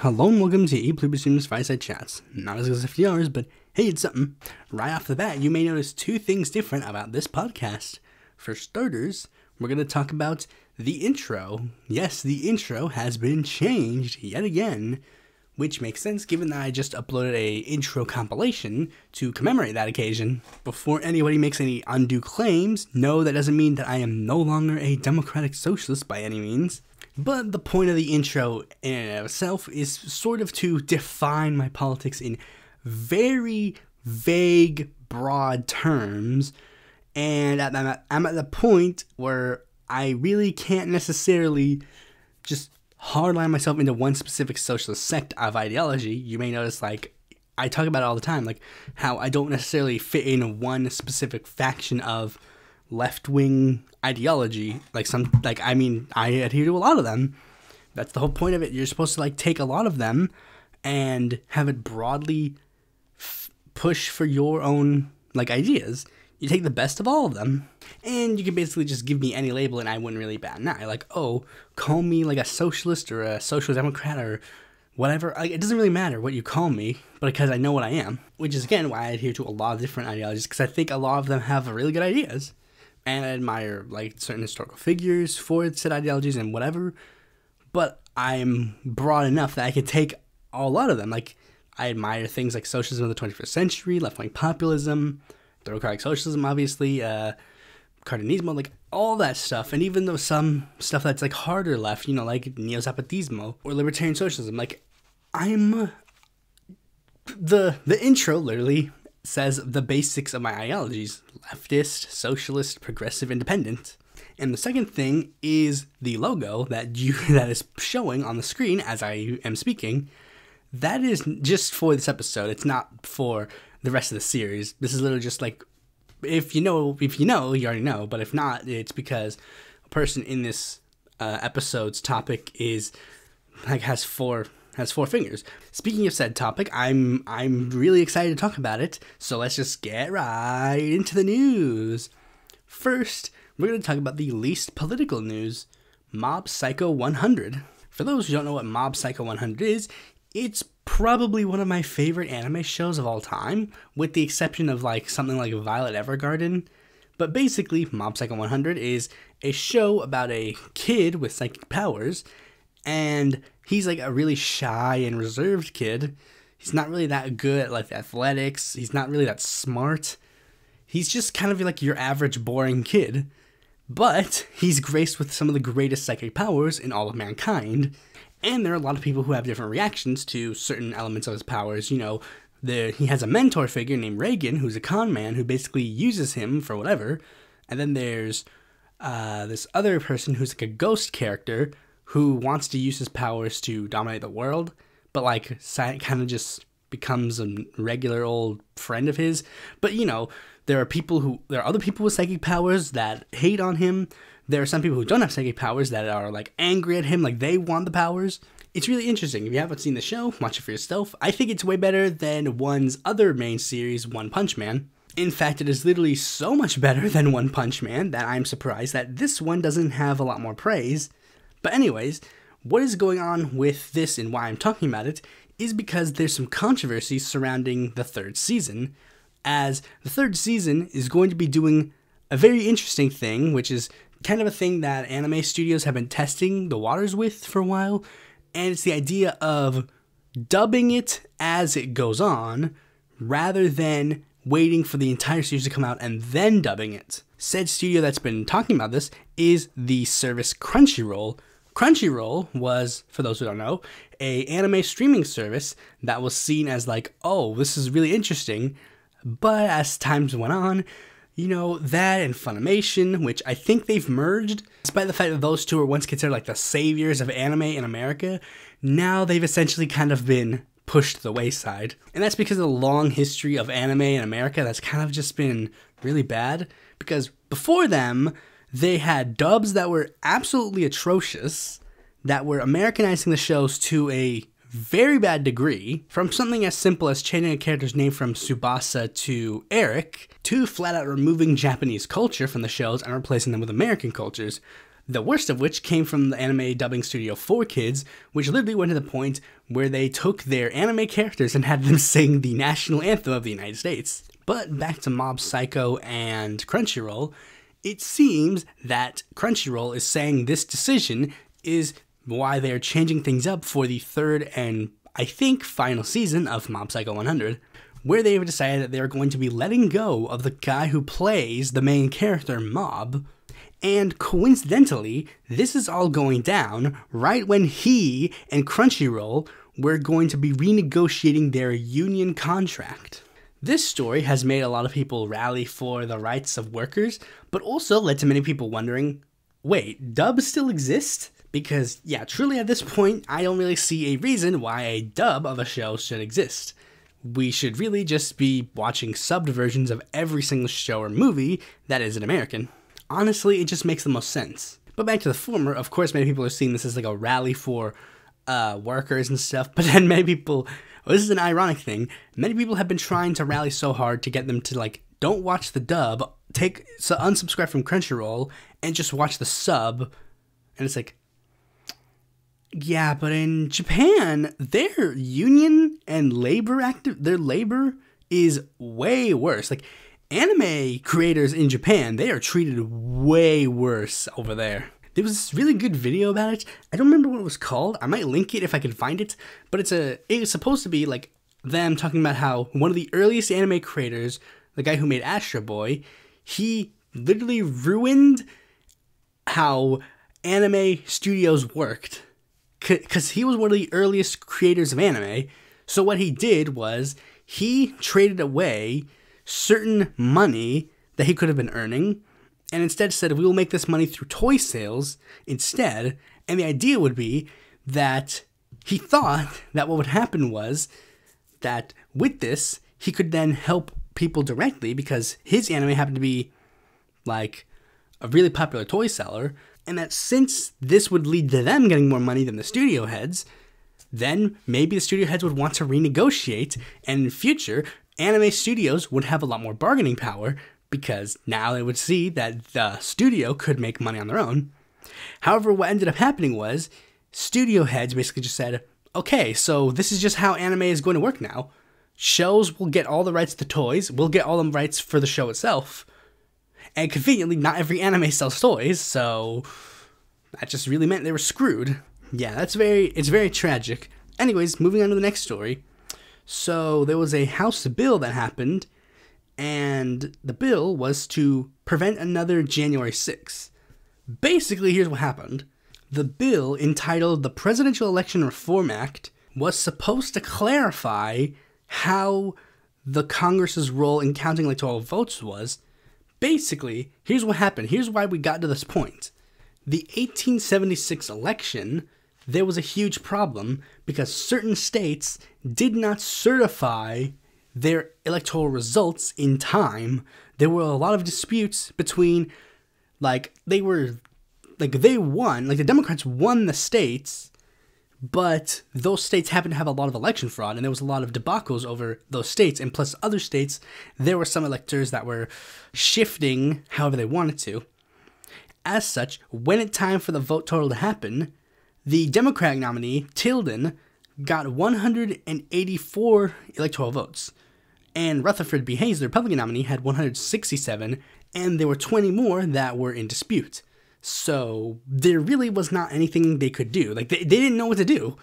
Hello and welcome to Pluribus Unum's Fireside Chats. Not as good as 50 hours, but hey, it's something. Right off the bat, you may notice two things different about this podcast. For starters, we're going to talk about the intro. Yes, the intro has been changed yet again, which makes sense given that I just uploaded a intro compilation to commemorate that occasion. Before anybody makes any undue claims, no, that doesn't mean that I am no longer a democratic socialist by any means. But the point of the intro in and of itself is sort of to define my politics in very vague, broad terms. And I'm at the point where I really can't necessarily just hardline myself into one specific socialist sect of ideology. You may notice, I talk about it all the time, how I don't necessarily fit in one specific faction of left-wing ideology. I adhere to a lot of them. That's the whole point of it. You're supposed to take a lot of them and have it broadly push for your own ideas. You take the best of all of them, and you can basically just give me any label and I wouldn't really bat an eye. Call me a socialist or a social democrat or whatever. It doesn't really matter what you call me, but because I know what I am, which is again why I adhere to a lot of different ideologies, because I think a lot of them have really good ideas. And I admire certain historical figures for said ideologies and whatever, but I'm broad enough that I can take a lot of them. I admire things like socialism of the 21st century, left-wing populism, democratic socialism, obviously, Cardenismo, all that stuff. And even though some stuff that's harder left, like neo-zapatismo or libertarian socialism, I'm the intro literally says the basics of my ideologies: leftist, socialist, progressive, independent. And the second thing is the logo that is showing on the screen as I am speaking. That is just for this episode. It's not for the rest of the series. This is literally just if you know, you already know. But if not, it's because a person in this episode's topic has four fingers. Speaking of said topic, I'm really excited to talk about it. So let's just get right into the news. First, we're going to talk about the least political news, Mob Psycho 100. For those who don't know what Mob Psycho 100 is, it's probably one of my favorite anime shows of all time, with the exception of something like Violet Evergarden. But basically, Mob Psycho 100 is a show about a kid with psychic powers, and he's a really shy and reserved kid. He's not really that good at athletics. He's not really that smart. He's just kind of your average boring kid. But he's graced with some of the greatest psychic powers in all of mankind. And there are a lot of people who have different reactions to certain elements of his powers. He has a mentor figure named Reagan, who's a con man who basically uses him for whatever. And then there's this other person who's a ghost character who wants to use his powers to dominate the world, but kind of just becomes a regular old friend of his. But there are other people with psychic powers that hate on him. There are some people who don't have psychic powers that are angry at him, they want the powers. It's really interesting. If you haven't seen the show, watch it for yourself. I think it's way better than One's other main series, One Punch Man. In fact, it is literally so much better than One Punch Man that I'm surprised that this one doesn't have a lot more praise. But anyways, what is going on with this and why I'm talking about it is because there's some controversy surrounding the third season, as the third season is going to be doing a very interesting thing, which is kind of a thing that anime studios have been testing the waters with for a while, and it's the idea of dubbing it as it goes on, rather than waiting for the entire series to come out and then dubbing it. Said studio that's been talking about this is the service Crunchyroll. Crunchyroll was, for those who don't know, a anime streaming service that was seen as oh, this is really interesting. But as times went on, that and Funimation, which I think they've merged, despite the fact that those two were once considered the saviors of anime in America, now they've essentially kind of been pushed to the wayside. And that's because of the long history of anime in America that's kind of just been really bad. Because before them, they had dubs that were absolutely atrocious, that were Americanizing the shows to a very bad degree, from something as simple as changing a character's name from Tsubasa to Eric, to flat out removing Japanese culture from the shows and replacing them with American cultures. The worst of which came from the anime dubbing studio 4Kids, which literally went to the point where they took their anime characters and had them sing the national anthem of the United States. But back to Mob Psycho and Crunchyroll, it seems that Crunchyroll is saying this decision is why they're changing things up for the third and, I think, final season of Mob Psycho 100, where they've decided that they're going to be letting go of the guy who plays the main character, Mob. And coincidentally, this is all going down right when he and Crunchyroll were going to be renegotiating their union contract. This story has made a lot of people rally for the rights of workers, but also led to many people wondering, wait, dubs still exist? Because, yeah, truly at this point, I don't really see a reason why a dub of a show should exist. We should really just be watching subbed versions of every single show or movie that isn't American. Honestly, it just makes the most sense. But back to the former, of course, many people are seeing this as like a rally for workers and stuff, but then many people, well, this is an ironic thing, many people have been trying to rally so hard to get them to like, don't watch the dub, unsubscribe from Crunchyroll, and just watch the sub, and it's like, yeah, but in Japan, their union and their labor is way worse. Like, anime creators in Japan, they are treated way worse over there. There was this really good video about it. I don't remember what it was called. I might link it if I can find it. But it's supposed to be like them talking about how one of the earliest anime creators, the guy who made Astro Boy, he literally ruined how anime studios worked. Because he was one of the earliest creators of anime. So what he did was he traded away certain money that he could have been earning, and instead said, we will make this money through toy sales instead. And the idea would be that he thought that what would happen was that with this, he could then help people directly because his anime happened to be like a really popular toy seller, and that since this would lead to them getting more money than the studio heads, then maybe the studio heads would want to renegotiate, and in future, anime studios would have a lot more bargaining power because now they would see that the studio could make money on their own. However, what ended up happening was studio heads basically just said, okay, so this is just how anime is going to work now. Shows will get all the rights to toys, we'll get all the rights for the show itself. And conveniently, not every anime sells toys, so that just really meant they were screwed. Yeah, it's very tragic. Anyways, moving on to the next story. So there was a House bill that happened, and the bill was to prevent another January 6th. Basically, here's what happened. The bill, entitled the Presidential Election Reform Act, was supposed to clarify how the Congress's role in counting electoral votes was. Basically, here's what happened. Here's why we got to this point. The 1876 election, there was a huge problem because certain states did not certify their electoral results in time. There were a lot of disputes between, they won, the Democrats won the states, but those states happened to have a lot of election fraud, and there was a lot of debacles over those states, and plus other states, there were some electors that were shifting however they wanted to. As such, when it's time for the vote total to happen, the Democratic nominee, Tilden, got 184 electoral votes, and Rutherford B. Hayes, the Republican nominee, had 167, and there were 20 more that were in dispute. So there really was not anything they could do. They didn't know what to do.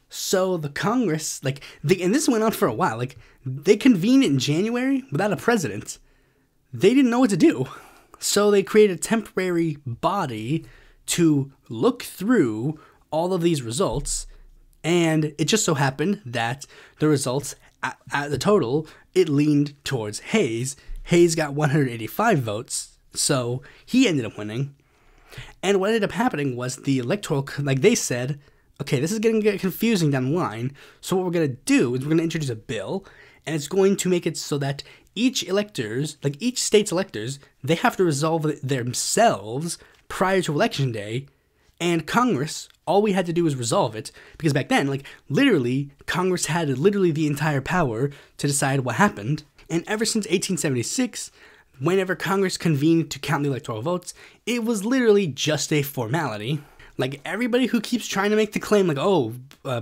So the Congress, and this went on for a while. They convened in January without a president. They didn't know what to do. So they created a temporary body to look through all of these results. And it just so happened that the results, at the total, it leaned towards Hayes. Hayes got 185 votes, so he ended up winning. And what ended up happening was the electoral, they said, okay, this is going to get confusing down the line, so what we're going to do is we're going to introduce a bill, and it's going to make it so that each state's electors, they have to resolve it themselves prior to election day, and Congress, all we had to do was resolve it, because back then, literally, Congress had the entire power to decide what happened, and ever since 1876, whenever Congress convened to count the electoral votes, it was literally just a formality. Like, everybody who keeps trying to make the claim, like, oh,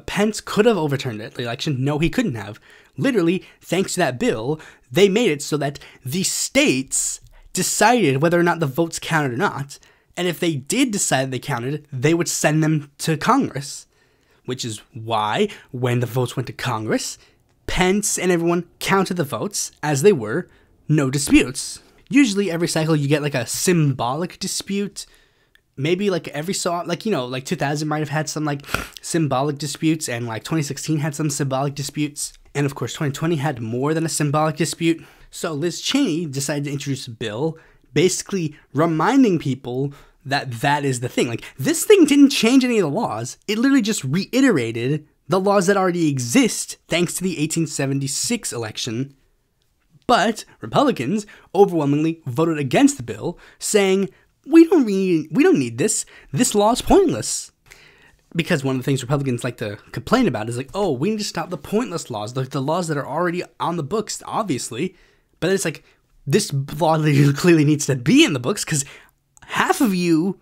Pence could have overturned the election. No, he couldn't have. Literally, thanks to that bill, they made it so that the states decided whether or not the votes counted or not. And if they did decide they counted, they would send them to Congress. Which is why, when the votes went to Congress, Pence and everyone counted the votes as they were, no disputes. Usually, every cycle, you get like a symbolic dispute. Maybe like every so, like, you know, like 2000 might have had some like symbolic disputes, and like 2016 had some symbolic disputes. And of course, 2020 had more than a symbolic dispute. So Liz Cheney decided to introduce a bill basically reminding people that that is the thing. Like, this thing didn't change any of the laws. It literally just reiterated the laws that already exist thanks to the 1876 election. But Republicans overwhelmingly voted against the bill, saying, we don't need this. This law is pointless. Because one of the things Republicans like to complain about is like, oh, we need to stop the pointless laws, the laws that are already on the books, obviously. But it's like, this law clearly needs to be in the books because half of you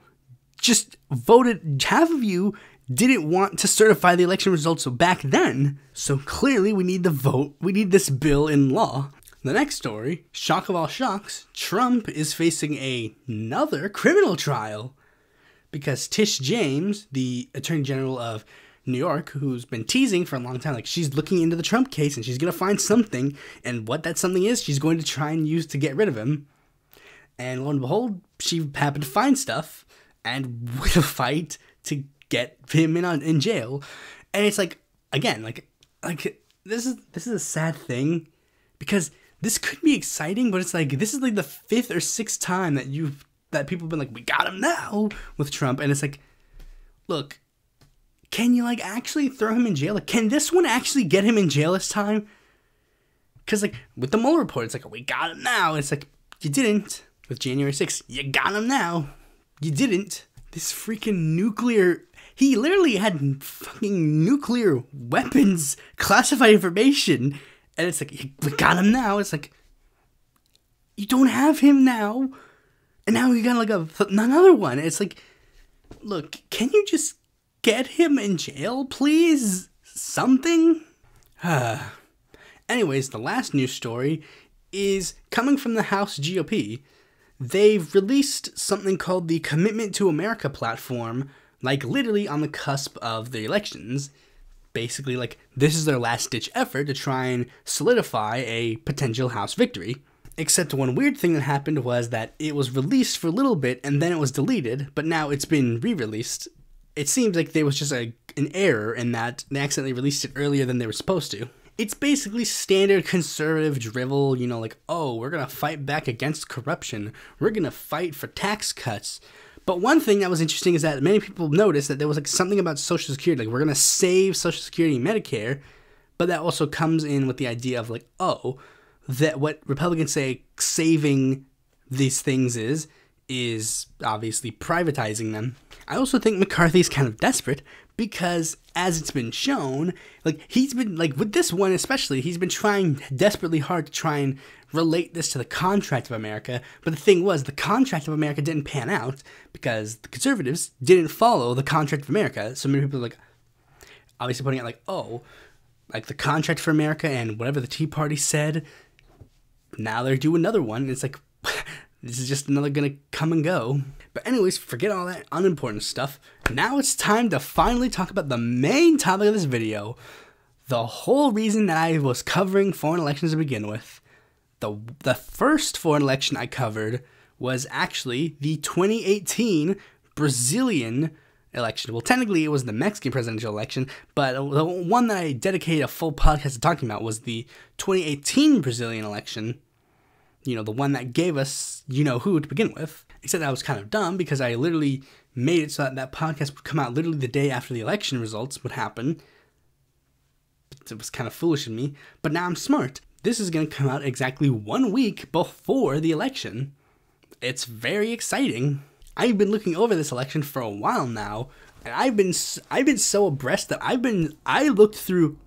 just voted, half of you didn't want to certify the election results back then. So clearly we need the vote, we need this bill in law. The next story, shock of all shocks, Trump is facing another criminal trial because Tish James, the Attorney General of New York, who's been teasing for a long time, like she's looking into the Trump case and she's going to find something, and what that something is, she's going to try and use to get rid of him. And lo and behold, she happened to find stuff and win a fight to get him in jail. And it's like, again, like this is a sad thing because this could be exciting, but it's like, this is like the 5th or 6th time that people have been like, we got him now with Trump. And it's like, look, can you like actually throw him in jail? Like, can this one actually get him in jail this time? Because like with the Mueller report, it's like, we got him now. It's like, you didn't. With January 6th, you got him now. You didn't. This freaking nuclear, he literally had fucking nuclear weapons, classified information. And it's like, we got him now. It's like, you don't have him now. And now you got like another one. It's like, look, can you just get him in jail, please? Something? Anyways, the last news story is coming from the House GOP. They've released something called the Commitment to America platform, like literally on the cusp of the elections. Basically, like, this is their last-ditch effort to try and solidify a potential House victory. Except one weird thing that happened was that it was released for a little bit and then it was deleted, but now it's been re-released. It seems like there was just an error in that they accidentally released it earlier than they were supposed to. It's basically standard conservative drivel, you know, like, oh, we're going to fight back against corruption. We're going to fight for tax cuts. But one thing that was interesting is that many people noticed that there was like something about Social Security, like we're going to save Social Security and Medicare, but that also comes in with the idea of like, oh, that what Republicans say saving these things is obviously privatizing them. I also think McCarthy's kind of desperate because, as it's been shown, like he's been, like with this one especially, he's been trying desperately hard to try and relate this to the Contract of America, but the thing was, the Contract of America didn't pan out because the conservatives didn't follow the Contract of America. So many people are like, obviously putting it like, oh, like the Contract for America and whatever the Tea Party said, now they're doing another one, and it's like, this is just another gonna come and go. But anyways, forget all that unimportant stuff. Now it's time to finally talk about the main topic of this video. The whole reason that I was covering foreign elections to begin with. The first foreign election I covered was actually the 2018 Brazilian election. Well, technically it was the Mexican presidential election, but the one that I dedicated a full podcast to talking about was the 2018 Brazilian election. You know, the one that gave us you-know-who to begin with. Except that was kind of dumb because I literally made it so that that podcast would come out literally the day after the election results would happen. It was kind of foolish of me, but now I'm smart. This is going to come out exactly 1 week before the election. It's very exciting. I've been looking over this election for a while now, and I've been so abreast that I looked through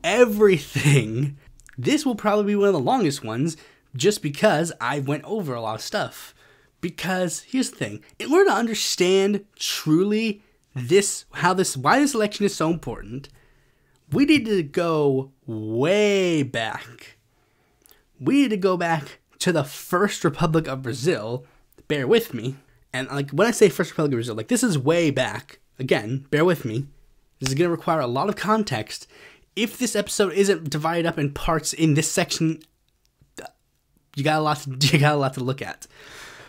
everything. This will probably be one of the longest ones just because I went over a lot of stuff. Because here's the thing, in order to understand truly why this election is so important, we need to go way back. We need to go back to the First Republic of Brazil. Bear with me. And like when I say First Republic of Brazil, like this is way back. Again, bear with me. This is going to require a lot of context. If this episode isn't divided up in parts in this section, you got a lot to look at.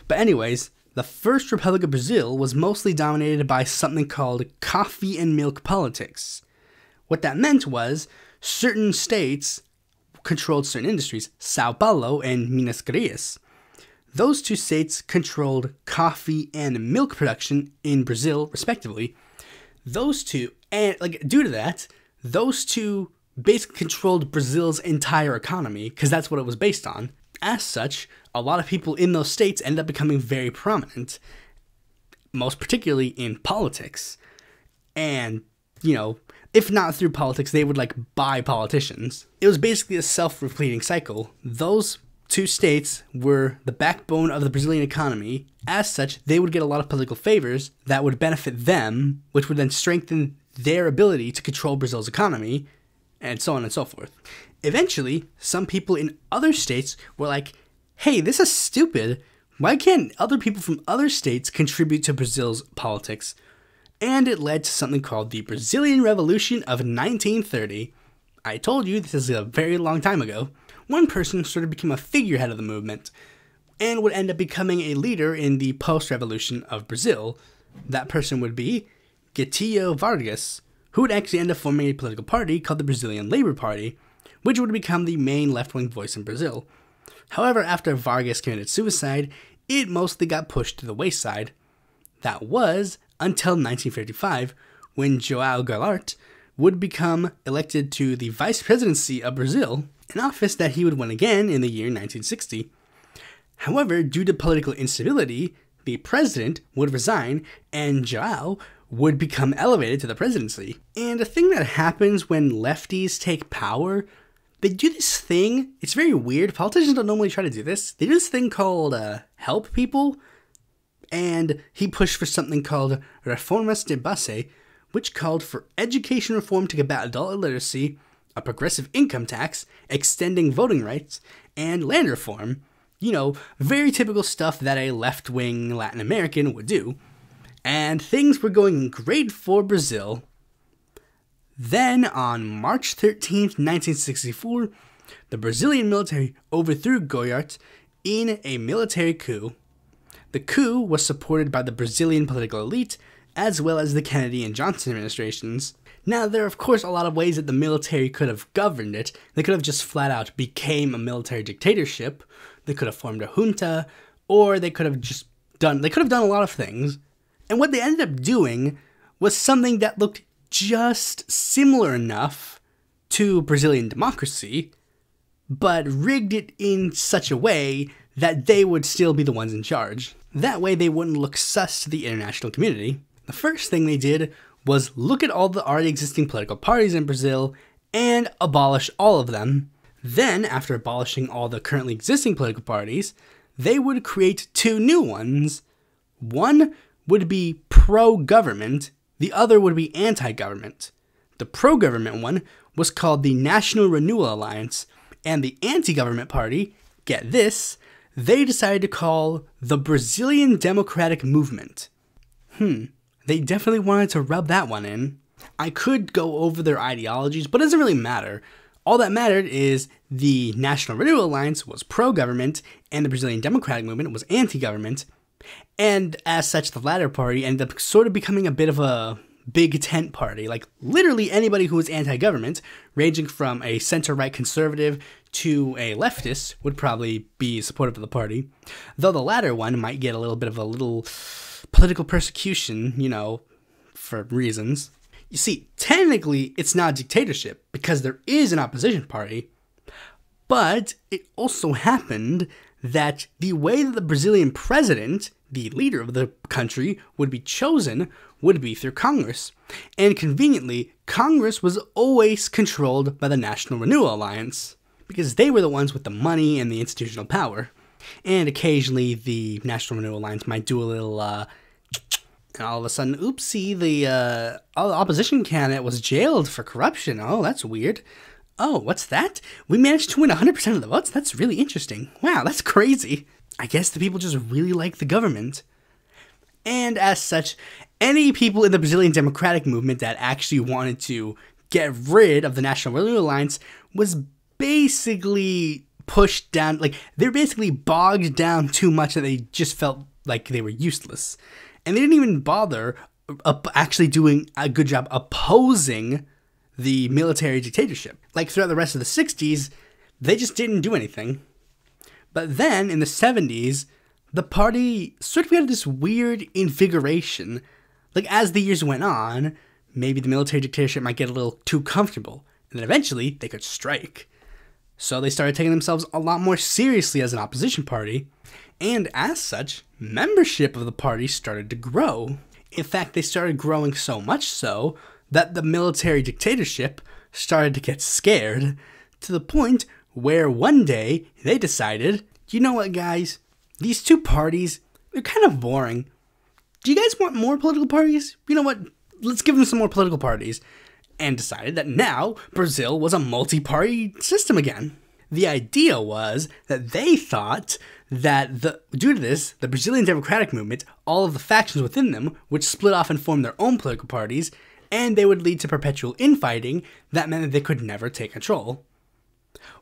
But anyways, the First Republic of Brazil was mostly dominated by something called coffee and milk politics. What that meant was certain states controlled certain industries, Sao Paulo and Minas Gerais. Those two states controlled coffee and milk production in Brazil, respectively. Those two, and like due to that, those two basically controlled Brazil's entire economy because that's what it was based on. As such, a lot of people in those states ended up becoming very prominent, most particularly in politics. And, if not through politics, they would buy politicians. It was basically a self-repleting cycle. Those two states were the backbone of the Brazilian economy. As such, they would get a lot of political favors that would benefit them, which would then strengthen their ability to control Brazil's economy, and so on and so forth. Eventually, some people in other states were like, hey, this is stupid. Why can't other people from other states contribute to Brazil's politics? And it led to something called the Brazilian Revolution of 1930. I told you this is a very long time ago. One person sort of became a figurehead of the movement and would end up becoming a leader in the post-revolution of Brazil. That person would be Getulio Vargas, who would actually end up forming a political party called the Brazilian Labor Party, which would become the main left-wing voice in Brazil. However, after Vargas committed suicide, it mostly got pushed to the wayside. That was until 1955, when João Goulart would become elected to the vice presidency of Brazil, an office that he would win again in the year 1960. However, due to political instability, the president would resign and João would become elevated to the presidency. And a thing that happens when lefties take power, they do this thing, it's very weird, politicians don't normally try to do this, they do this thing called help people, and he pushed for something called Reformas de Base, which called for education reform to combat adult illiteracy, a progressive income tax, extending voting rights, and land reform. Very typical stuff that a left-wing Latin American would do. And things were going great for Brazil. Then, on March 13th, 1964, the Brazilian military overthrew Goulart in a military coup. The coup was supported by the Brazilian political elite, as well as the Kennedy and Johnson administrations. Now, there are of course a lot of ways that the military could have governed it. They could have just flat out became a military dictatorship. They could have formed a junta, or they could have done a lot of things. And what they ended up doing was something that looked just similar enough to Brazilian democracy, but rigged it in such a way that they would still be the ones in charge. That way they wouldn't look sus to the international community. The first thing they did was look at all the already existing political parties in Brazil and abolish all of them. Then, after abolishing all the currently existing political parties, they would create two new ones. One would be pro-government, the other would be anti-government. The pro-government one was called the National Renewal Alliance, and the anti-government party, get this, they decided to call the Brazilian Democratic Movement. They definitely wanted to rub that one in. I could go over their ideologies, but it doesn't really matter. All that mattered is the National Renewal Alliance was pro-government, and the Brazilian Democratic Movement was anti-government. And as such, the latter party ended up sort of becoming a bit of a big tent party. Like, literally anybody who was anti-government, ranging from a center-right conservative to a leftist, would probably be supportive of the party. Though the latter one might get a little bit of a political persecution, for reasons. You see, technically, it's not a dictatorship, because there is an opposition party. But it also happened that the way that the Brazilian president, the leader of the country, would be chosen would be through Congress. And conveniently, Congress was always controlled by the National Renewal Alliance. because they were the ones with the money and the institutional power. And occasionally the National Renewal Alliance might do a little, and all of a sudden, oopsie, the opposition candidate was jailed for corruption. Oh, that's weird. Oh, what's that? We managed to win 100% of the votes? That's really interesting. Wow, that's crazy. I guess the people just really like the government. And as such, any people in the Brazilian democratic movement that actually wanted to get rid of the National Renewal Alliance was basically pushed down, like, they're basically bogged down too much that they just felt like they were useless. And they didn't even bother actually doing a good job opposing the military dictatorship. Like, throughout the rest of the 60s, they just didn't do anything. But then, in the 70s, the party sort of had this weird invigoration. Like, as the years went on, maybe the military dictatorship might get a little too comfortable, and then eventually they could strike. So they started taking themselves a lot more seriously as an opposition party, and as such, membership of the party started to grow. In fact, they started growing so much so that the military dictatorship started to get scared, to the point where one day they decided, you know what, guys? These two parties, they're kind of boring. Do you guys want more political parties? You know what? Let's give them some more political parties. And decided that now Brazil was a multi-party system again. The idea was that they thought that due to this, the Brazilian democratic movement, all of the factions within them would split off and form their own political parties, and they would lead to perpetual infighting that meant that they could never take control.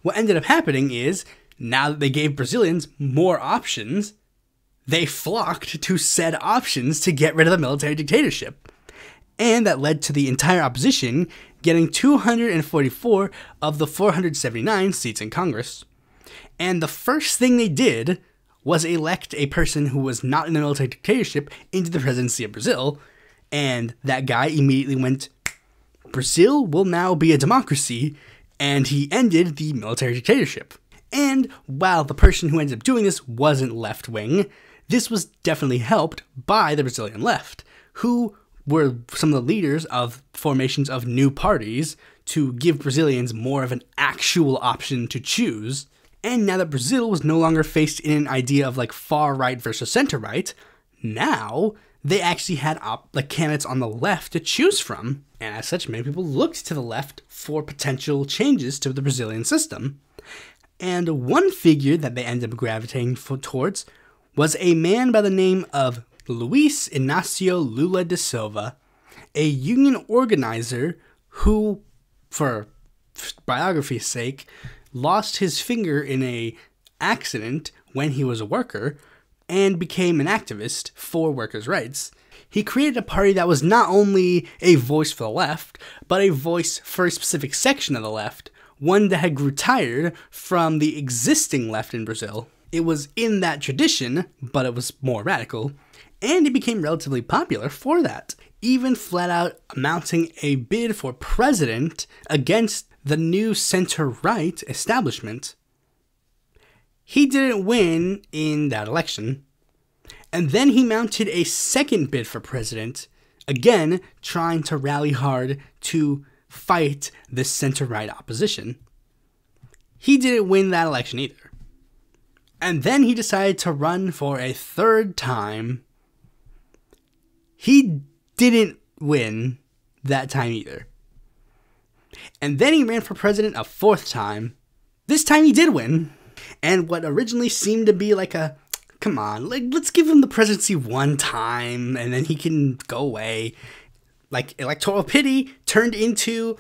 What ended up happening is, now that they gave Brazilians more options, they flocked to said options to get rid of the military dictatorship. And that led to the entire opposition getting 244 of the 479 seats in Congress. And the first thing they did was elect a person who was not in the military dictatorship into the presidency of Brazil, and that guy immediately went, Brazil will now be a democracy, and he ended the military dictatorship. And while the person who ended up doing this wasn't left-wing, this was definitely helped by the Brazilian left, who were some of the leaders of formations of new parties to give Brazilians more of an actual option to choose. And now that Brazil was no longer faced in an idea of like far right versus center right, now they actually had candidates on the left to choose from. And as such, many people looked to the left for potential changes to the Brazilian system. And one figure that they ended up gravitating towards was a man by the name of Luiz Inácio Lula da Silva, a union organizer who, for biography's sake, lost his finger in an accident when he was a worker and became an activist for workers' rights. He created a party that was not only a voice for the left, but a voice for a specific section of the left, one that had grew tired from the existing left in Brazil. It was in that tradition, but it was more radical, and it became relatively popular for that, even flat out mounting a bid for president against the new center-right establishment. He didn't win in that election, and then he mounted a second bid for president, again trying to rally hard to fight this center-right opposition. He didn't win that election either. And then he decided to run for a third time. He didn't win that time either. And then he ran for president a fourth time. This time he did win. And what originally seemed to be like a, come on, let's give him the presidency one time and then he can go away, like electoral pity, turned into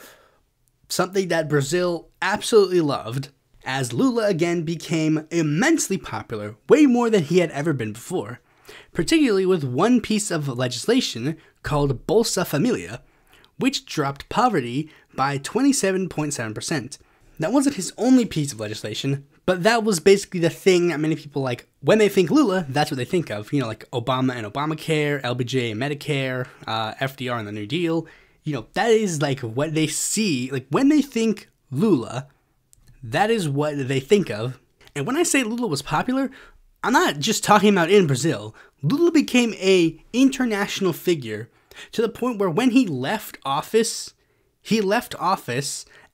something that Brazil absolutely loved, as Lula again became immensely popular, way more than he had ever been before, particularly with one piece of legislation called Bolsa Familia, which dropped poverty by 27.7%. That wasn't his only piece of legislation, but that was basically the thing that many people, like, when they think Lula, that's what they think of. You know, like Obama and Obamacare, LBJ and Medicare, FDR and the New Deal. You know, that is like what they see, like when they think Lula, that is what they think of. And when I say Lula was popular, I'm not just talking about in Brazil. Lula became an international figure to the point where when he left office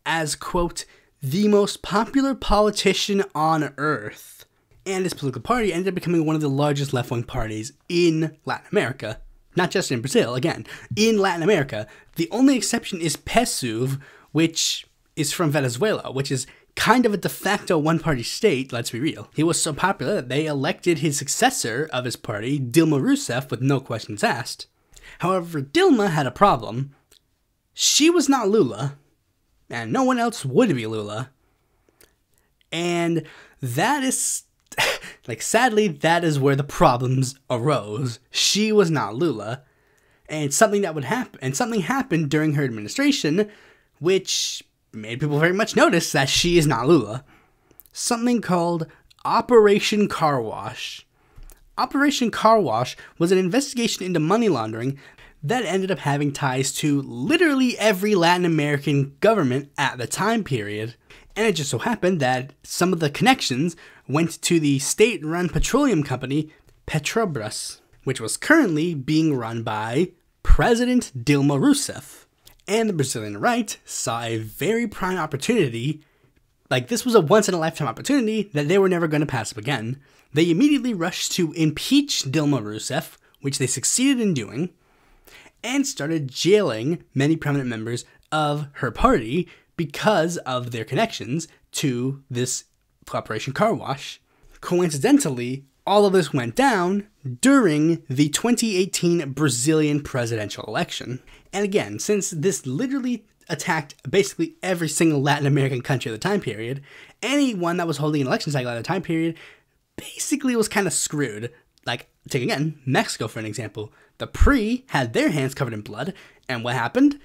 as, quote, the most popular politician on earth. And his political party ended up becoming one of the largest left-wing parties in Latin America. Not just in Brazil, again, in Latin America. The only exception is PSUV, which is from Venezuela, which is kind of a de facto one-party state, let's be real. He was so popular that they elected his successor of his party, Dilma Rousseff, with no questions asked. However, Dilma had a problem. She was not Lula, and no one else would be Lula. And that is, sadly, that is where the problems arose. She was not Lula, and something happened during her administration, which made people very much notice that she is not Lula. Something called Operation Car Wash. Operation Car Wash was an investigation into money laundering that ended up having ties to literally every Latin American government at the time period. And it just so happened that some of the connections went to the state-run petroleum company Petrobras, which was currently being run by President Dilma Rousseff. And the Brazilian right saw a very prime opportunity. This was a once-in-a-lifetime opportunity that they were never going to pass up again. They immediately rushed to impeach Dilma Rousseff, which they succeeded in doing, and started jailing many prominent members of her party because of their connections to this Operation Car Wash. Coincidentally, all of this went down during the 2018 Brazilian presidential election. And again, since this literally attacked basically every single Latin American country at the time period, anyone that was holding an election cycle at the time period basically was kind of screwed. Take again, Mexico for an example. The PRI had their hands covered in blood, and what happened?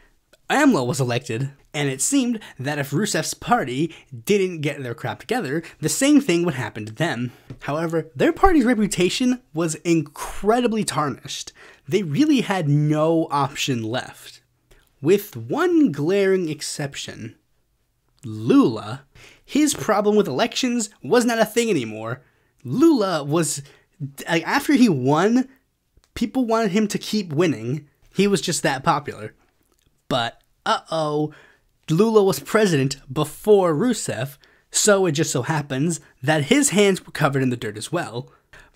AMLO was elected, and it seemed that if Rousseff's party didn't get their crap together, the same thing would happen to them. However, their party's reputation was incredibly tarnished. They really had no option left. With one glaring exception. Lula. His problem with elections was not a thing anymore. Lula was, after he won, people wanted him to keep winning. He was just that popular. But, Lula was president before Rousseff, so it just so happens that his hands were covered in the dirt as well.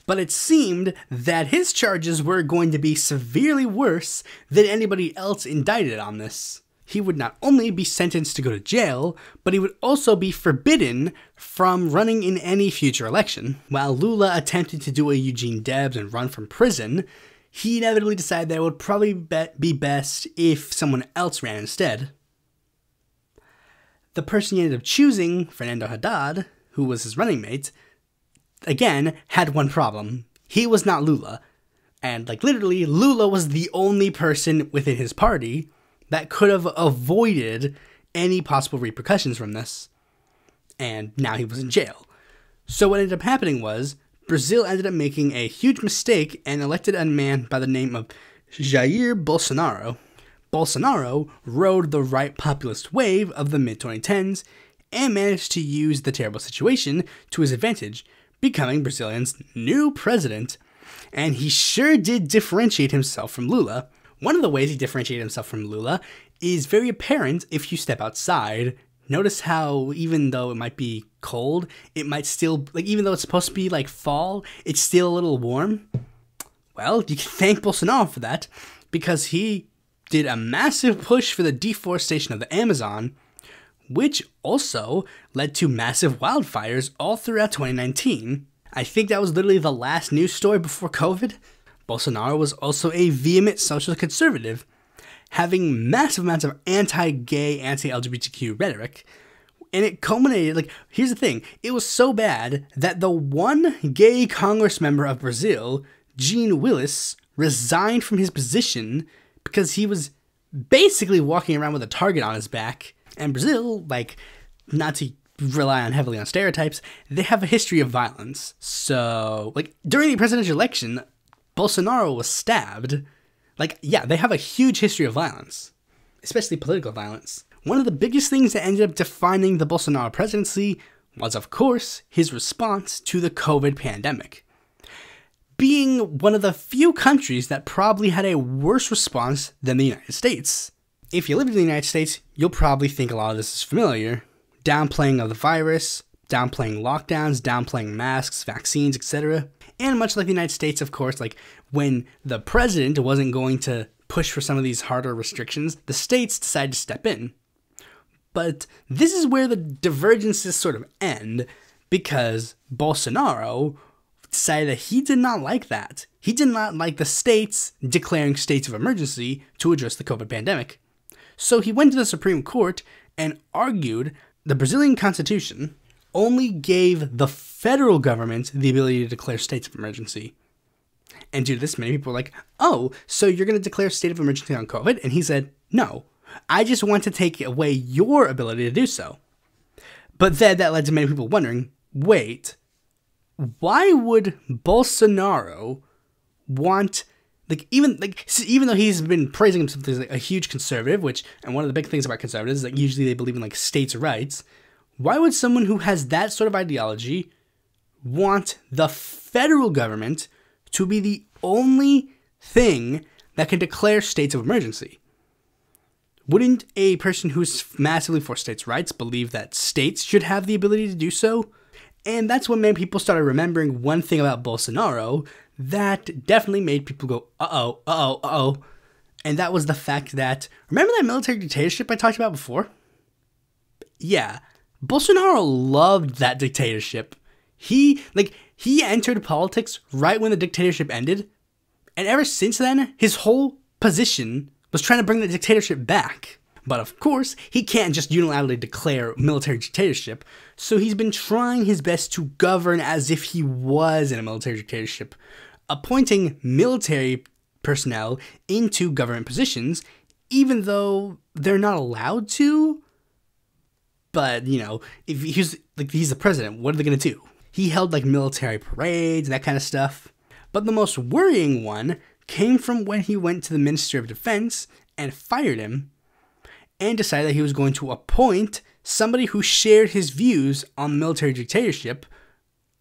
But it seemed that his charges were going to be severely worse than anybody else indicted on this. He would not only be sentenced to go to jail, but he would also be forbidden from running in any future election. While Lula attempted to do a Eugene Debs and run from prison, he inevitably decided that it would probably be best if someone else ran instead. The person he ended up choosing, Fernando Haddad, who was his running mate, again, had one problem. He was not Lula. And, literally, Lula was the only person within his party that could have avoided any possible repercussions from this. And now he was in jail. So what ended up happening was, Brazil ended up making a huge mistake and elected a man by the name of Jair Bolsonaro. Bolsonaro rode the right populist wave of the mid-2010s and managed to use the terrible situation to his advantage, becoming Brazilians' new president. And he sure did differentiate himself from Lula. One of the ways he differentiated himself from Lula is very apparent if you step outside. Notice how even though it might be cold, it might still, even though it's supposed to be fall, it's still a little warm. Well, you can thank Bolsonaro for that, because he did a massive push for the deforestation of the Amazon, which also led to massive wildfires all throughout 2019. I think that was literally the last news story before COVID. Bolsonaro was also a vehement social conservative, having massive amounts of anti-gay, anti-LGBTQ rhetoric. And it culminated, here's the thing, it was so bad that the one gay Congress member of Brazil, Jean Willis, resigned from his position because he was basically walking around with a target on his back. And Brazil, not to rely heavily on stereotypes, they have a history of violence. So, during the presidential election, Bolsonaro was stabbed. They have a huge history of violence, especially political violence. One of the biggest things that ended up defining the Bolsonaro presidency was, of course, his response to the COVID pandemic. Being one of the few countries that probably had a worse response than the United States. If you lived in the United States, you'll probably think a lot of this is familiar. downplaying of the virus, downplaying lockdowns, downplaying masks, vaccines, etc. And much like the United States, of course, like when the president wasn't going to push for some of these harder restrictions, the states decided to step in. But this is where the divergences sort of end, because Bolsonaro decided that he did not like that. He did not like the states declaring states of emergency to address the COVID pandemic. So he went to the Supreme Court and argued the Brazilian Constitution only gave the federal government the ability to declare states of emergency. And due to this, many people were like, oh, so you're going to declare a state of emergency on COVID? And he said, no, I just want to take away your ability to do so. But then that led to many people wondering, wait, why would Bolsonaro want, even though he's been praising himself as a huge conservative, and one of the big things about conservatives is that usually they believe in states' rights, why would someone who has that sort of ideology want the federal government to be the only thing that can declare states of emergency? Wouldn't a person who's massively for states' rights believe that states should have the ability to do so? And that's when many people started remembering one thing about Bolsonaro that definitely made people go, uh-oh, uh-oh, uh-oh. And that was the fact that, remember that military dictatorship I talked about before? Yeah, Bolsonaro loved that dictatorship. He entered politics right when the dictatorship ended, and ever since then, his whole position was trying to bring the dictatorship back. But of course, he can't just unilaterally declare military dictatorship, so he's been trying his best to govern as if he was in a military dictatorship, appointing military personnel into government positions, even though they're not allowed to. But, if he's the president, what are they going to do? He held military parades and that kind of stuff. But the most worrying one came from when he went to the Minister of Defense and fired him, and decided that he was going to appoint somebody who shared his views on military dictatorship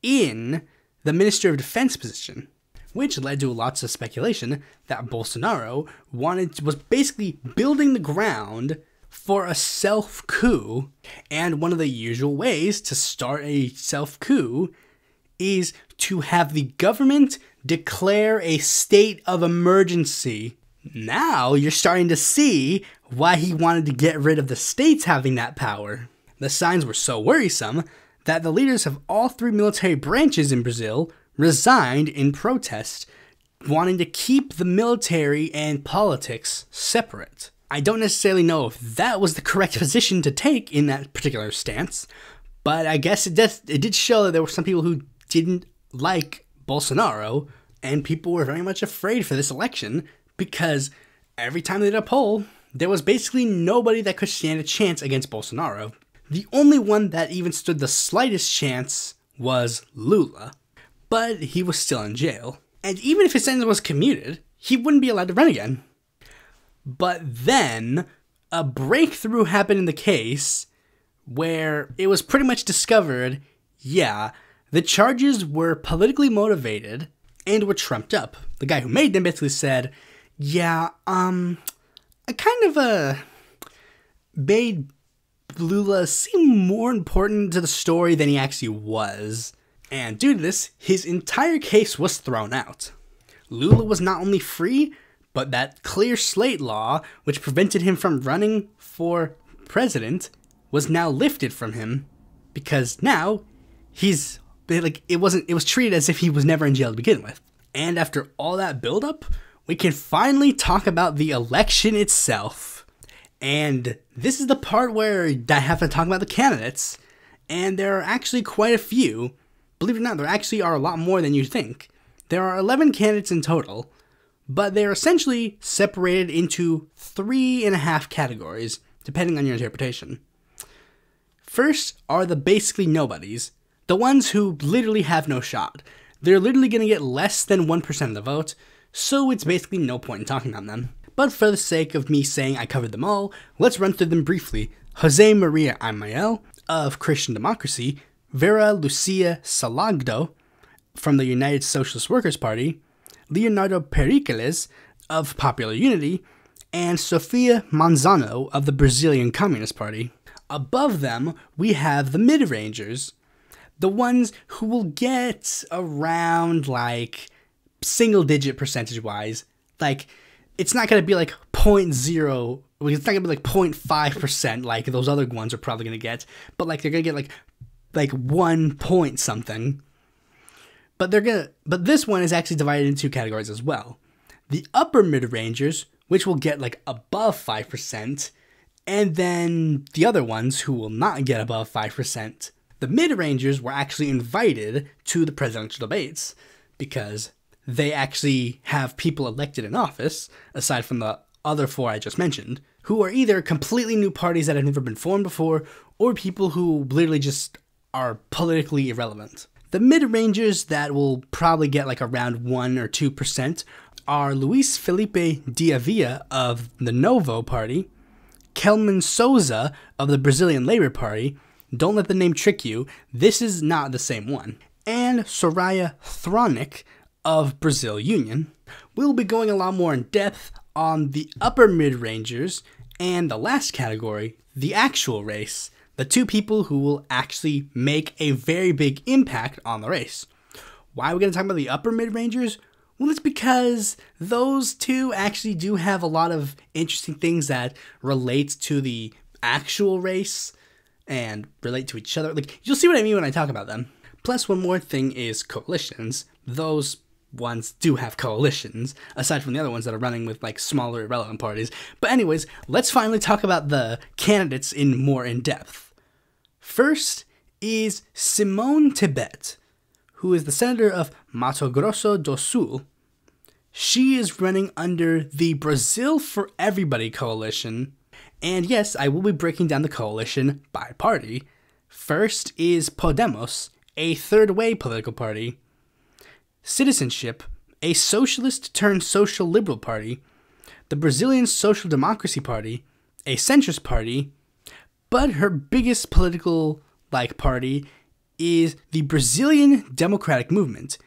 in the Minister of Defense position, which led to lots of speculation that Bolsonaro was basically building the ground for a self-coup. And one of the usual ways to start a self-coup is to have the government declare a state of emergency. Now you're starting to see why he wanted to get rid of the states having that power. The signs were so worrisome that the leaders of all three military branches in Brazil resigned in protest, wanting to keep the military and politics separate. I don't necessarily know if that was the correct position to take in that particular stance, but I guess it did show that there were some people who didn't like Bolsonaro, and people were very much afraid for this election, because every time they did a poll, there was basically nobody that could stand a chance against Bolsonaro. The only one that even stood the slightest chance was Lula, but he was still in jail. And even if his sentence was commuted, he wouldn't be allowed to run again. But then, a breakthrough happened in the case where it was pretty much discovered, yeah, the charges were politically motivated and were trumped up. The guy who made them basically said, yeah, I kind of made Lula seem more important to the story than he actually was. And due to this, his entire case was thrown out. Lula was not only free, but that clear slate law, which prevented him from running for president, was now lifted from him, because now it was treated as if he was never in jail to begin with. And after all that buildup, we can finally talk about the election itself. And this is the part where I have to talk about the candidates. And there are actually quite a few. Believe it or not, there actually are a lot more than you think. There are 11 candidates in total, but they're essentially separated into 3.5 categories, depending on your interpretation. First are the basically nobodies, the ones who literally have no shot. They're literally going to get less than 1% of the vote, so it's basically no point in talking about them. But for the sake of me saying I covered them all, let's run through them briefly. Jose Maria Amael of Christian Democracy, Vera Lucia Salgado from the United Socialist Workers' Party, Leonardo Pericles of Popular Unity, and Sofia Manzano of the Brazilian Communist Party. Above them, we have the mid-rangers, the ones who will get around like single-digit percentage-wise. Like, it's not going to be like 0.0, it's not going to be like 0.5% like those other ones are probably going to get, but like they're going to get like 1 point something. But this one is actually divided into two categories as well. The upper mid-rangers, which will get like above 5%, and then the other ones who will not get above 5%. The mid-rangers were actually invited to the presidential debates because they actually have people elected in office, aside from the other four I just mentioned, who are either completely new parties that have never been formed before, or people who literally just are politically irrelevant. The mid-rangers that will probably get like around 1 or 2% are Luis Felipe Diavia of the Novo Party, Kelman Souza of the Brazilian Labor Party, don't let the name trick you, this is not the same one, and Soraya Thronic of Brazil Union. We'll be going a lot more in depth on the upper mid-rangers and the last category, the actual race, the two people who will actually make a very big impact on the race. Why are we going to talk about the upper mid-rangers? Well, it's because those two actually do have a lot of interesting things that relate to the actual race and relate to each other. Like, you'll see what I mean when I talk about them. Plus, one more thing is coalitions. Those ones do have coalitions, aside from the other ones that are running with like smaller irrelevant parties. But anyways, let's finally talk about the candidates in depth. First is Simone Tebet, who is the senator of Mato Grosso do Sul. She is running under the Brazil for Everybody coalition. And yes, I will be breaking down the coalition by party. First is Podemos, a third-way political party. Citizenship, a socialist turned social liberal party. The Brazilian Social Democracy Party, a centrist party. But her biggest political party is the Brazilian Democratic Movement,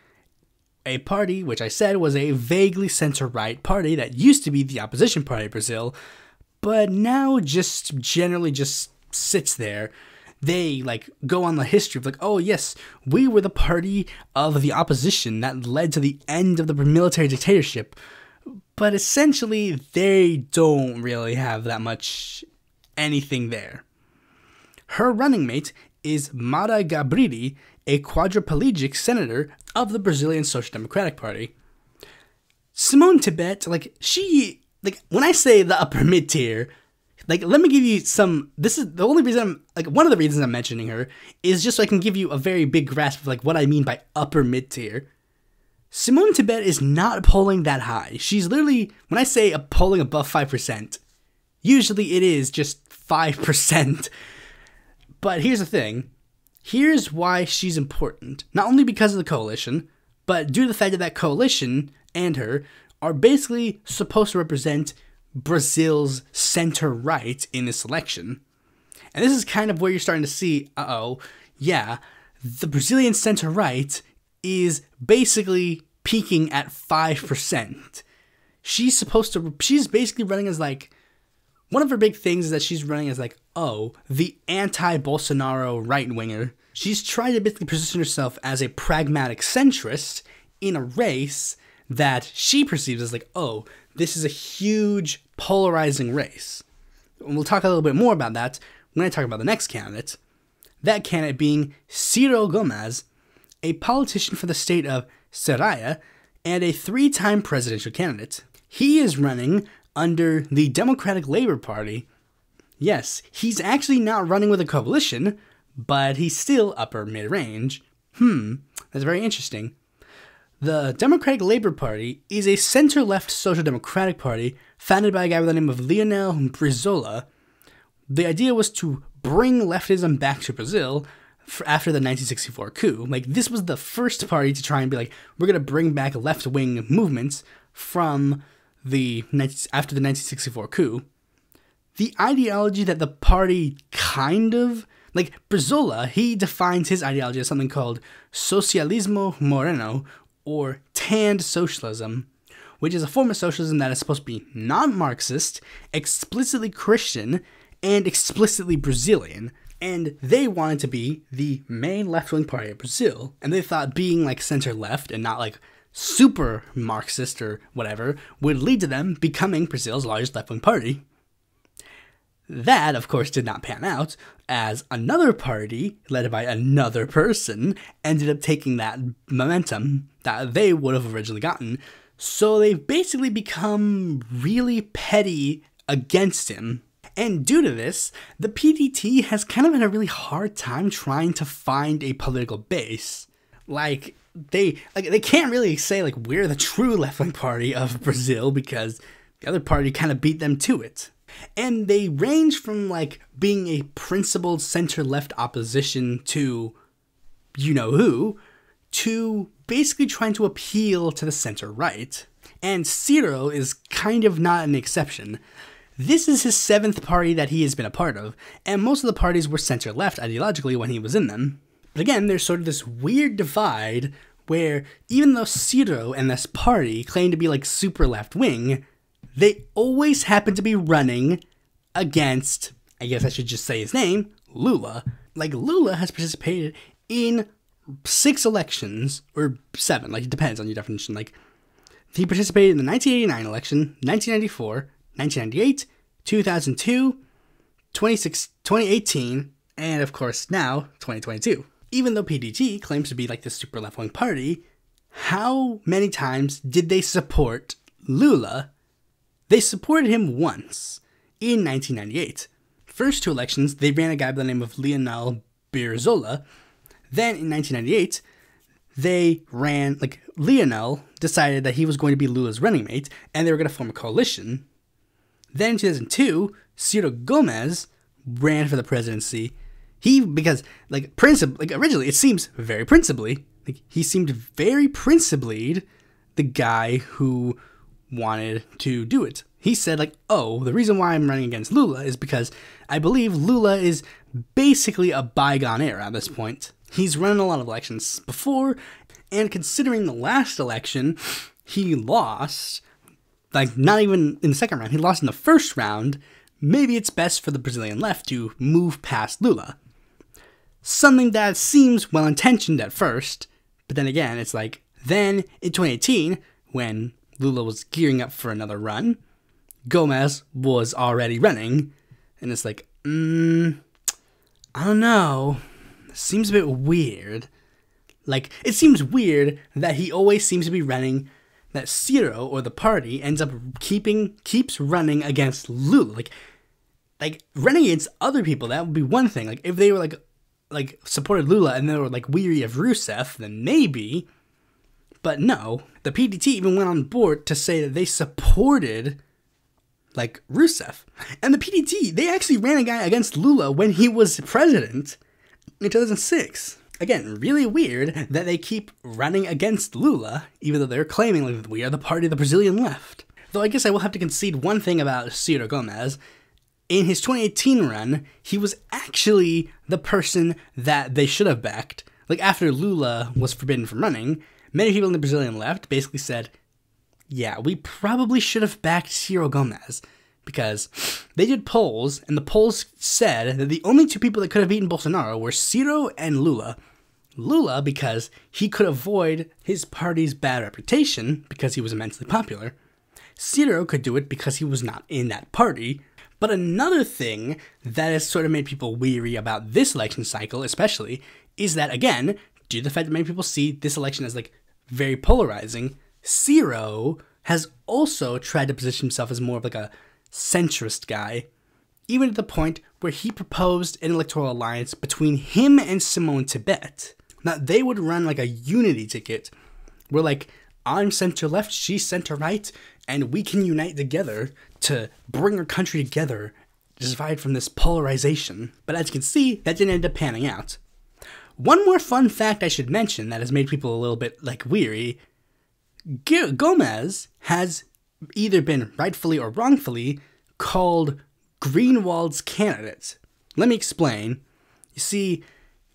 a party which I said was a vaguely center-right party that used to be the opposition party of Brazil, but now just generally just sits there. They go on the history of oh yes, we were the party of the opposition that led to the end of the military dictatorship, but essentially they don't really have that much anything there. Her running mate is Mara Gabrilli, a quadriplegic senator of the Brazilian Social Democratic Party. Simone Tebet, when I say the upper mid-tier, let me give you some, this is the only reason, one of the reasons I'm mentioning her is just so I can give you a very big grasp of, what I mean by upper mid-tier. Simone Tebet is not polling that high. She's literally, when I say a polling above 5%, usually it is just 5%. But here's the thing. Here's why she's important. Not only because of the coalition, but due to the fact that that coalition and her are basically supposed to represent Brazil's center-right in this election. And this is kind of where you're starting to see, the Brazilian center-right is basically peaking at 5%. She's basically running as one of her big things is that she's running as the anti-Bolsonaro right-winger. She's trying to basically position herself as a pragmatic centrist in a race that she perceives as this is a huge polarizing race. And we'll talk a little bit more about that when I talk about the next candidate. That candidate being Ciro Gomes, a politician for the state of Ceará and a 3-time presidential candidate. He is running under the Democratic Labor Party. Yes, he's actually not running with a coalition, but he's still upper mid-range. That's very interesting. The Democratic Labor Party is a center-left social democratic party founded by a guy by the name of Leonel Brizola. The idea was to bring leftism back to Brazil after the 1964 coup. This was the first party to try and be we're going to bring back left-wing movements from after the 1964 coup. The ideology that the party Brizola, he defines his ideology as something called Socialismo Moreno, or tanned socialism, which is a form of socialism that is supposed to be non-Marxist, explicitly Christian, and explicitly Brazilian. And they wanted to be the main left-wing party of Brazil. And they thought being like center-left and not like super Marxist or whatever would lead to them becoming Brazil's largest left-wing party. That, of course, did not pan out, as another party, led by another person, ended up taking that momentum that they would have originally gotten. So they've basically become really petty against him. And due to this, the PDT has kind of had a really hard time trying to find a political base. They can't really say like we're the true left-wing party of Brazil because the other party kind of beat them to it. And they range from like being a principled center-left opposition to you-know-who to basically trying to appeal to the center-right. And Ciro is kind of not an exception. This is his 7th party that he has been a part of, and most of the parties were center-left ideologically when he was in them. But again, there's sort of this weird divide where even though Ciro and this party claim to be like super left-wing, they always happen to be running against, I guess I should just say his name, Lula. Like, Lula has participated in 6 elections, or 7, like, it depends on your definition. Like, he participated in the 1989 election, 1994, 1998, 2002, 2018, and of course now, 2022. Even though PDT claims to be like the super left-wing party, how many times did they support Lula? They supported him once, in 1998. First 2 elections, they ran a guy by the name of Leonel Brizola. Then in 1998, they ran, like, Leonel decided that he was going to be Lula's running mate, and they were going to form a coalition. Then in 2002, Ciro Gomes ran for the presidency. Because originally it seems very principally, like, he seemed very principled, the guy who wanted to do it. He said, like, oh, the reason why I'm running against Lula is because I believe Lula is basically a bygone era at this point. He's run a lot of elections before, and considering the last election, he lost, like, not even in the second round, he lost in the first round. Maybe it's best for the Brazilian left to move past Lula. Something that seems well-intentioned at first, but then again, it's like, then in 2018, when Lula was gearing up for another run, Gomes was already running, and it's like, I don't know, seems a bit weird. Like, it seems weird that he always seems to be running, that Ciro, or the party, ends up keeps running against Lula. Like, running against other people, that would be one thing. Like, if they were, like supported Lula and they were, like, weary of Rousseff, then maybe. But no, the PDT even went on board to say that they supported, like, Rousseff. And the PDT, they actually ran a guy against Lula when he was president in 2006. Again, really weird that they keep running against Lula, even though they're claiming, like, we are the party of the Brazilian left. Though I guess I will have to concede one thing about Ciro Gomes. In his 2018 run, he was actually the person that they should have backed. Like, after Lula was forbidden from running, many people in the Brazilian left basically said, yeah, we probably should have backed Ciro Gomes, because they did polls, and the polls said that the only 2 people that could have beaten Bolsonaro were Ciro and Lula. Lula, because he could avoid his party's bad reputation, because he was immensely popular. Ciro could do it because he was not in that party. But another thing that has sort of made people weary about this election cycle, especially, is that, again, due to the fact that many people see this election as, like, very polarizing, Ciro has also tried to position himself as more of, like, a centrist guy, even to the point where he proposed an electoral alliance between him and Simone Tebet. Now, they would run, like, a unity ticket where, like, I'm center-left, she's center-right, and we can unite together to bring our country together, divide from this polarization. But as you can see, that didn't end up panning out. One more fun fact I should mention that has made people a little bit, like, weary. Gomes has either been rightfully or wrongfully called Greenwald's candidate. Let me explain. You see,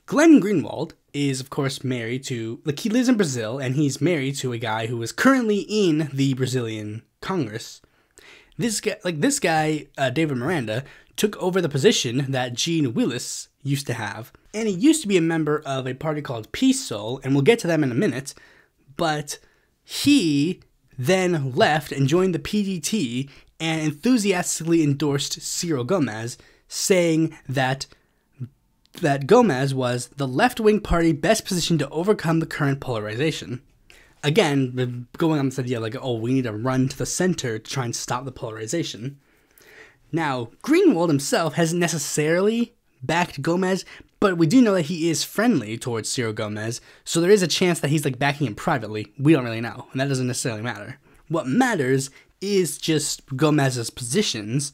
Glenn Greenwald is, of course, married to, like, he lives in Brazil, and he's married to a guy who is currently in the Brazilian Congress. This guy, David Miranda, took over the position that Gene Willis used to have. And he used to be a member of a party called PSOL, and we'll get to them in a minute, but he then left and joined the PDT and enthusiastically endorsed Ciro Gomez, saying that Gomez was the left-wing party best positioned to overcome the current polarization. Again, going on this idea like, oh, we need to run to the center to try and stop the polarization. Now, Greenwald himself hasn't necessarily backed Gomez, but we do know that he is friendly towards Ciro Gomez, so there is a chance that he's like backing him privately. We don't really know, and that doesn't necessarily matter. What matters is just Gomez's positions,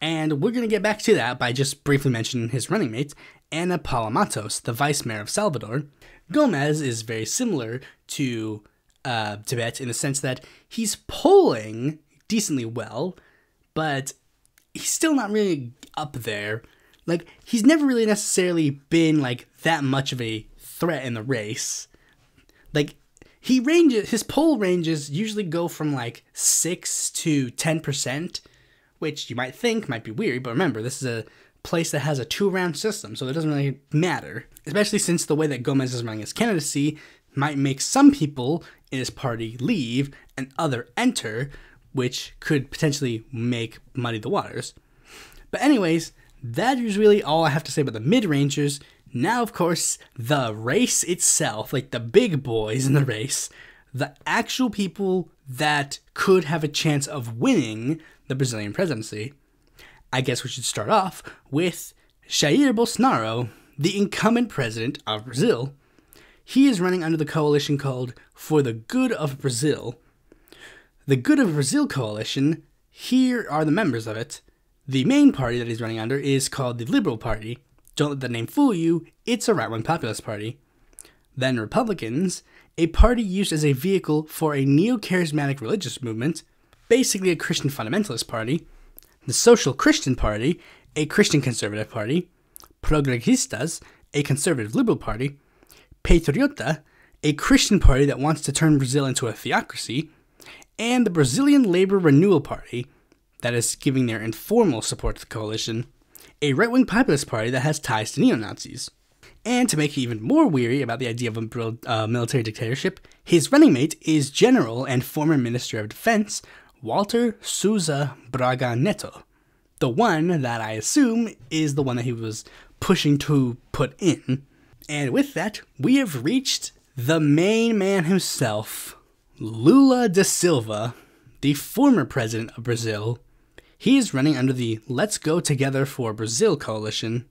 and we're going to get back to that by just briefly mentioning his running mate, Ana Paula Matos, the vice mayor of Salvador. Gomez is very similar to Tibet in the sense that he's polling decently well, but he's still not really up there. Like, he's never really necessarily been, like, that much of a threat in the race. Like, his poll ranges usually go from, like, 6 to 10%, which you might think might be weird, but remember, this is a place that has a 2-round system, so it doesn't really matter. Especially since the way that Gomez is running his candidacy might make some people in his party leave and other enter, which could potentially muddy the waters. But anyways, that is really all I have to say about the mid-rangers. Now, of course, the race itself, like the big boys in the race, the actual people that could have a chance of winning the Brazilian presidency. I guess we should start off with Jair Bolsonaro, the incumbent president of Brazil. He is running under the coalition called For the Good of Brazil. The Good of Brazil coalition, here are the members of it. The main party that he's running under is called the Liberal Party. Don't let the name fool you, it's a right-wing populist party. Then Republicans, a party used as a vehicle for a neo-charismatic religious movement, basically a Christian fundamentalist party. The Social Christian Party, a Christian conservative party. Progressistas, a conservative liberal party. Patriota, a Christian party that wants to turn Brazil into a theocracy. And the Brazilian Labor Renewal Party, that is giving their informal support to the coalition, a right-wing populist party that has ties to neo-Nazis. And to make you even more weary about the idea of a military dictatorship, his running mate is General and former Minister of Defense, Walter Souza Braga Neto, the one that I assume is the one that he was pushing to put in. And with that, we have reached the main man himself, Lula da Silva, the former president of Brazil. He is running under the Let's Go Together for Brazil coalition.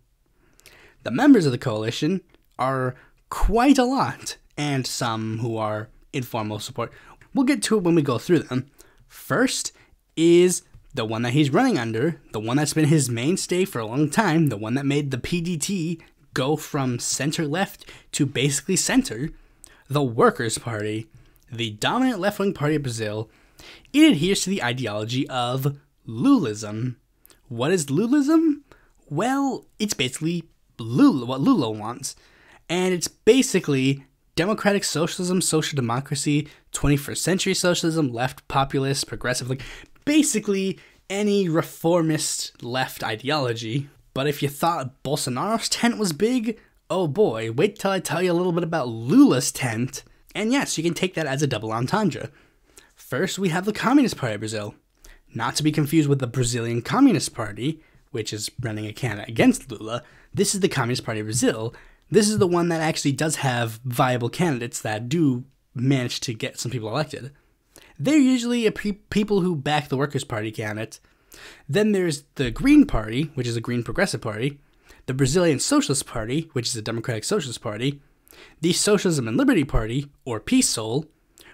The members of the coalition are quite a lot, and some who are informal support. We'll get to it when we go through them. First is the one that he's running under, the one that's been his mainstay for a long time, the one that made the PDT go from center-left to basically center, the Workers' Party, the dominant left-wing party of Brazil. It adheres to the ideology of Lulism. What is Lulism? Well, it's basically what Lula wants, and it's basically democratic socialism, social democracy, 21st century socialism, left populist, progressive, like basically any reformist left ideology. But if you thought Bolsonaro's tent was big, oh boy, wait till I tell you a little bit about Lula's tent. And yes, you can take that as a double entendre. First, we have the Communist Party of Brazil. Not to be confused with the Brazilian Communist Party, which is running a candidate against Lula. This is the Communist Party of Brazil. This is the one that actually does have viable candidates that do manage to get some people elected. They're usually people who back the Workers' Party candidate. Then there's the Green Party, which is a Green Progressive Party. The Brazilian Socialist Party, which is a Democratic Socialist Party. The Socialism and Liberty Party, or PSOL,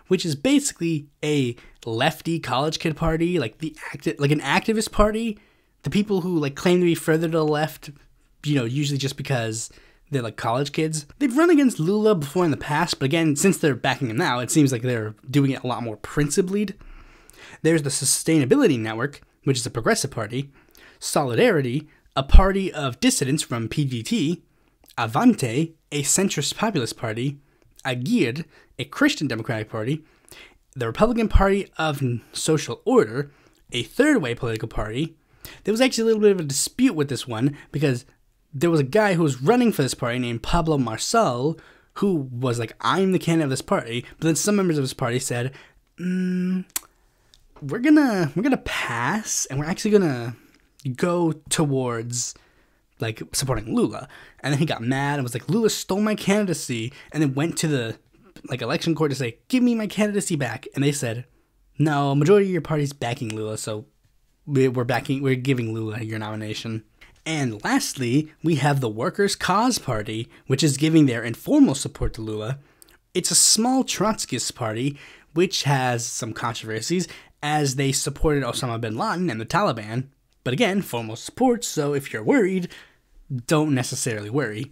which is basically a lefty college kid party, like an activist party. The people who like claim to be further to the left, usually just because they're like college kids. They've run against Lula before in the past, but again, since they're backing him now, it seems like they're doing it a lot more principled. There's the Sustainability Network, which is a progressive party. Solidarity, a party of dissidents from PDT. Avante, a centrist populist party. Agir, a Christian democratic party. The Republican Party of Social Order, a third-way political party. There was actually a little bit of a dispute with this one because there was a guy who was running for this party named Pablo Marçal who was like, I'm the candidate of this party. But then some members of his party said, we're gonna pass, and we're actually gonna go towards like supporting Lula. And then he got mad and was like, Lula stole my candidacy, and then went to the like election court to say, give me my candidacy back. And they said, no, a majority of your party's backing Lula, so we're giving Lula your nomination. And lastly, we have the Workers' Cause Party, which is giving their informal support to Lula. It's a small Trotskyist party, which has some controversies, as they supported Osama bin Laden and the Taliban. But again, formal support, so if you're worried, don't necessarily worry.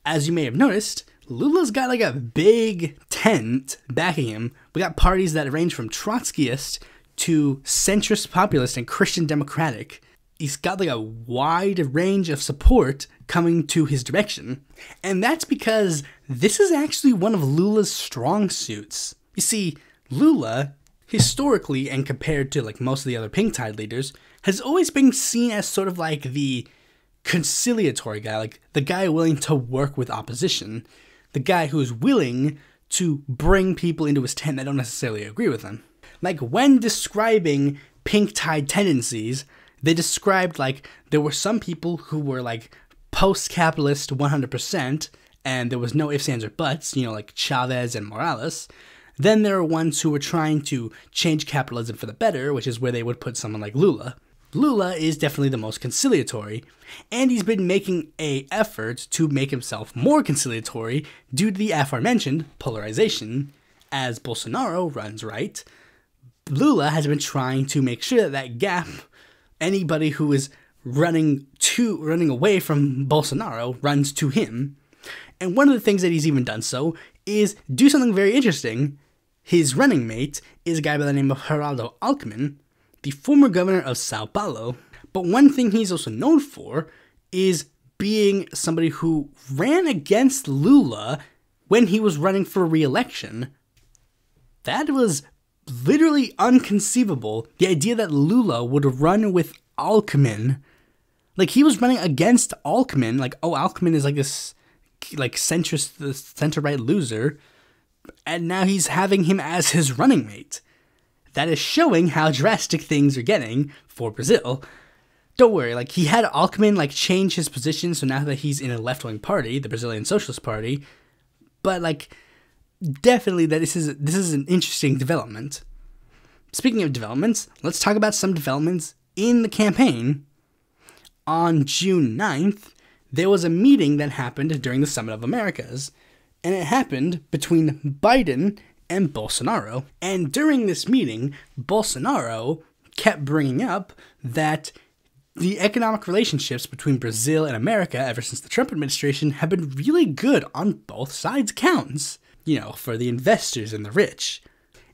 As you may have noticed, Lula's got like a big tent backing him. We got parties that range from Trotskyist to centrist populist and Christian democratic. He's got like a wide range of support coming to his direction. And that's because this is actually one of Lula's strong suits. You see, Lula, historically and compared to like most of the other pink tide leaders, has always been seen as sort of like the conciliatory guy, like the guy willing to work with opposition, the guy who's willing to bring people into his tent that don't necessarily agree with him. Like when describing pink tide tendencies, they described like there were some people who were like post-capitalist 100%, and there was no ifs, ands, or buts, like Chavez and Morales. Then there are ones who were trying to change capitalism for the better, which is where they would put someone like Lula. Lula is definitely the most conciliatory, and he's been making an effort to make himself more conciliatory due to the aforementioned polarization. As Bolsonaro runs right, Lula has been trying to make sure that gap, anybody who is running away from Bolsonaro runs to him. And one of the things that he's even done so is do something very interesting. His running mate is a guy by the name of Geraldo Alckmin, the former governor of Sao Paulo. But one thing he's also known for is being somebody who ran against Lula when he was running for re-election. That was literally inconceivable, the idea that Lula would run with Alckmin. Like, he was running against Alckmin, like, oh, Alckmin is like this, like, centrist, center-right loser, and now he's having him as his running mate. That is showing how drastic things are getting for Brazil. Don't worry, like, he had Alckmin, like, change his position, so now that he's in a left-wing party, the Brazilian Socialist Party, but, like, definitely that this is an interesting development. Speaking of developments, let's talk about some developments in the campaign. On June 9th, there was a meeting that happened during the Summit of Americas, and it happened between Biden and Bolsonaro. And during this meeting, Bolsonaro kept bringing up that the economic relationships between Brazil and America ever since the Trump administration have been really good on both sides' accounts, for the investors and the rich.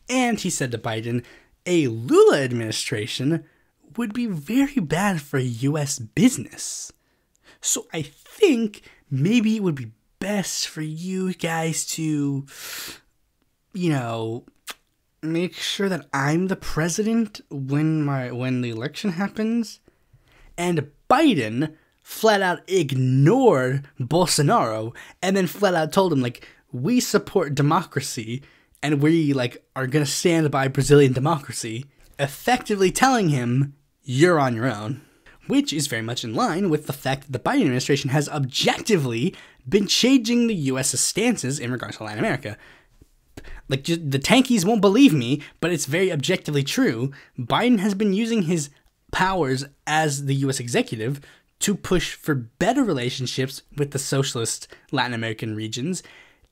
And he said to Biden, a Lula administration would be very bad for U.S. business. So I think maybe it would be best for you guys to, make sure that I'm the president when the election happens. And Biden flat out ignored Bolsonaro and then flat out told him, like, we support democracy and we, are going to stand by Brazilian democracy, effectively telling him, you're on your own. Which is very much in line with the fact that the Biden administration has objectively been changing the U.S.'s stances in regards to Latin America. Like, just, the tankies won't believe me, but it's very objectively true. Biden has been using his powers as the U.S. executive to push for better relationships with the socialist Latin American regions,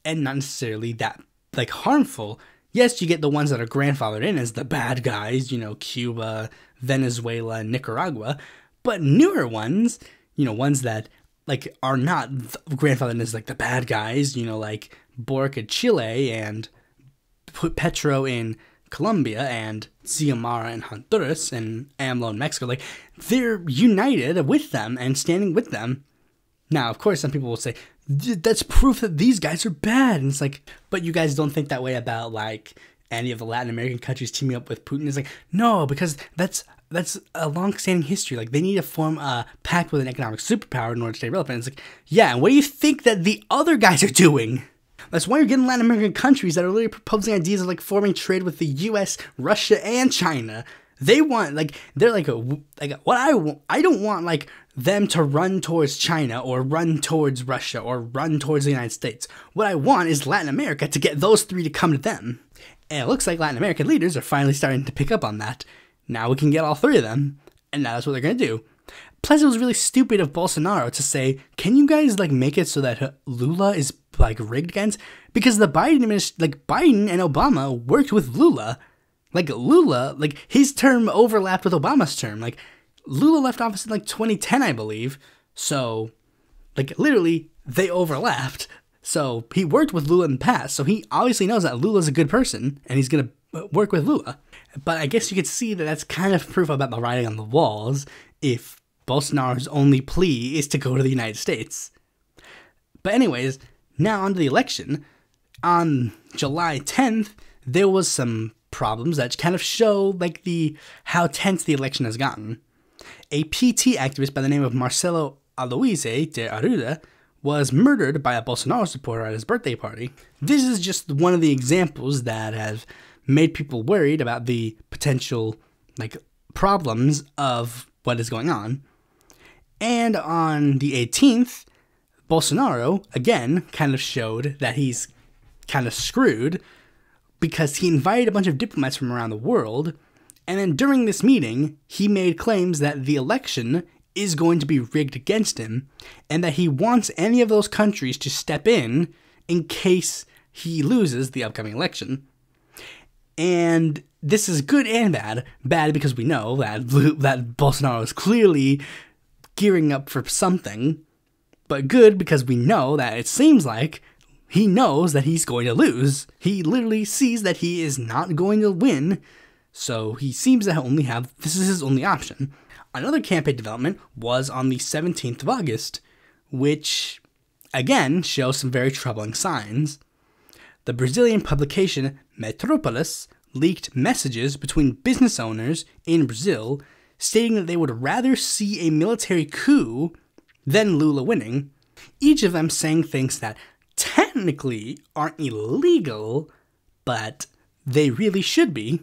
and not necessarily that, harmful. Yes, you get the ones that are grandfathered in as the bad guys, Cuba, Venezuela, and Nicaragua, but newer ones, ones that, are not grandfathered in as, the bad guys, like Boric in Chile and Petro in Colombia and Xiomara in Honduras and AMLO in Mexico, they're united with them and standing with them. Now, of course, some people will say, that's proof that these guys are bad. And it's but you guys don't think that way about, any of the Latin American countries teaming up with Putin. Is like, no, because that's a long-standing history. Like, they need to form a pact with an economic superpower in order to stay relevant. It's like, yeah, and what do you think that the other guys are doing? That's why you're getting Latin American countries that are literally proposing ideas of, like, forming trade with the U.S., Russia, and China. They want, like, they're like what I don't want, like, them to run towards China or run towards Russia or run towards the United States. What I want is Latin America to get those three to come to them. And it looks like Latin American leaders are finally starting to pick up on that. Now we can get all three of them, and now that's what they're going to do. Plus, it was really stupid of Bolsonaro to say, can you guys, like, make it so that Lula is, like, rigged against? Because the Biden and Obama worked with Lula. Like, Lula, like, his term overlapped with Obama's term. Like, Lula left office in, like, 2010, I believe. So, like, literally, they overlapped. So, he worked with Lula in the past. So, he obviously knows that Lula's a good person, and he's going to work with Lula. But I guess you could see that that's kind of proof about the writing on the walls if Bolsonaro's only plea is to go to the United States. But anyways, now on to the election. On July 10th, there was some problems that kind of show, like, how tense the election has gotten. A PT activist by the name of Marcelo Aloise de Arruda was murdered by a Bolsonaro supporter at his birthday party. This is just one of the examples that have made people worried about the potential, like, problems of what is going on. And on the 18th, Bolsonaro, again, kind of showed that he's kind of screwed because he invited a bunch of diplomats from around the world, and then during this meeting, he made claims that the election is going to be rigged against him, and that he wants any of those countries to step in case he loses the upcoming election. And this is good and bad. Bad because we know that Bolsonaro is clearly gearing up for something, but good because we know that it seems like he knows that he's going to lose. He literally sees that he is not going to win, so he seems to this is his only option. Another campaign development was on the 17th of August, which, again, shows some very troubling signs. The Brazilian publication Metrópolis leaked messages between business owners in Brazil stating that they would rather see a military coup than Lula winning, each of them saying things that technically aren't illegal, but they really should be.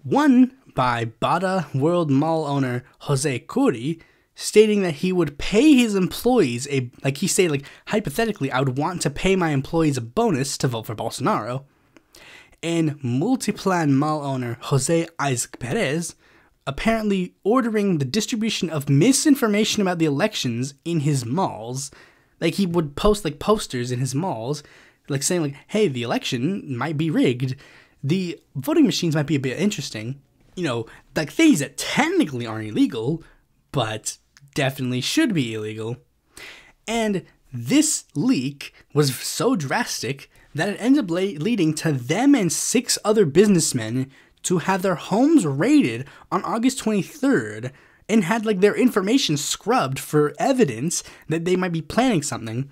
One by Bada World Mall owner Jose Curi, stating that he would pay his employees hypothetically, I would want to pay my employees a bonus to vote for Bolsonaro. And Multiplan Mall owner Jose Isaac Perez apparently ordering the distribution of misinformation about the elections in his malls. Like, he would post, like, posters in his malls, like, saying, like, hey, the election might be rigged. The voting machines might be a bit interesting. You know, like, things that technically aren't illegal, but definitely should be illegal. And this leak was so drastic that it ended up leading to them and 6 other businessmen to have their homes raided on August 23rd and had, like, their information scrubbed for evidence that they might be planning something.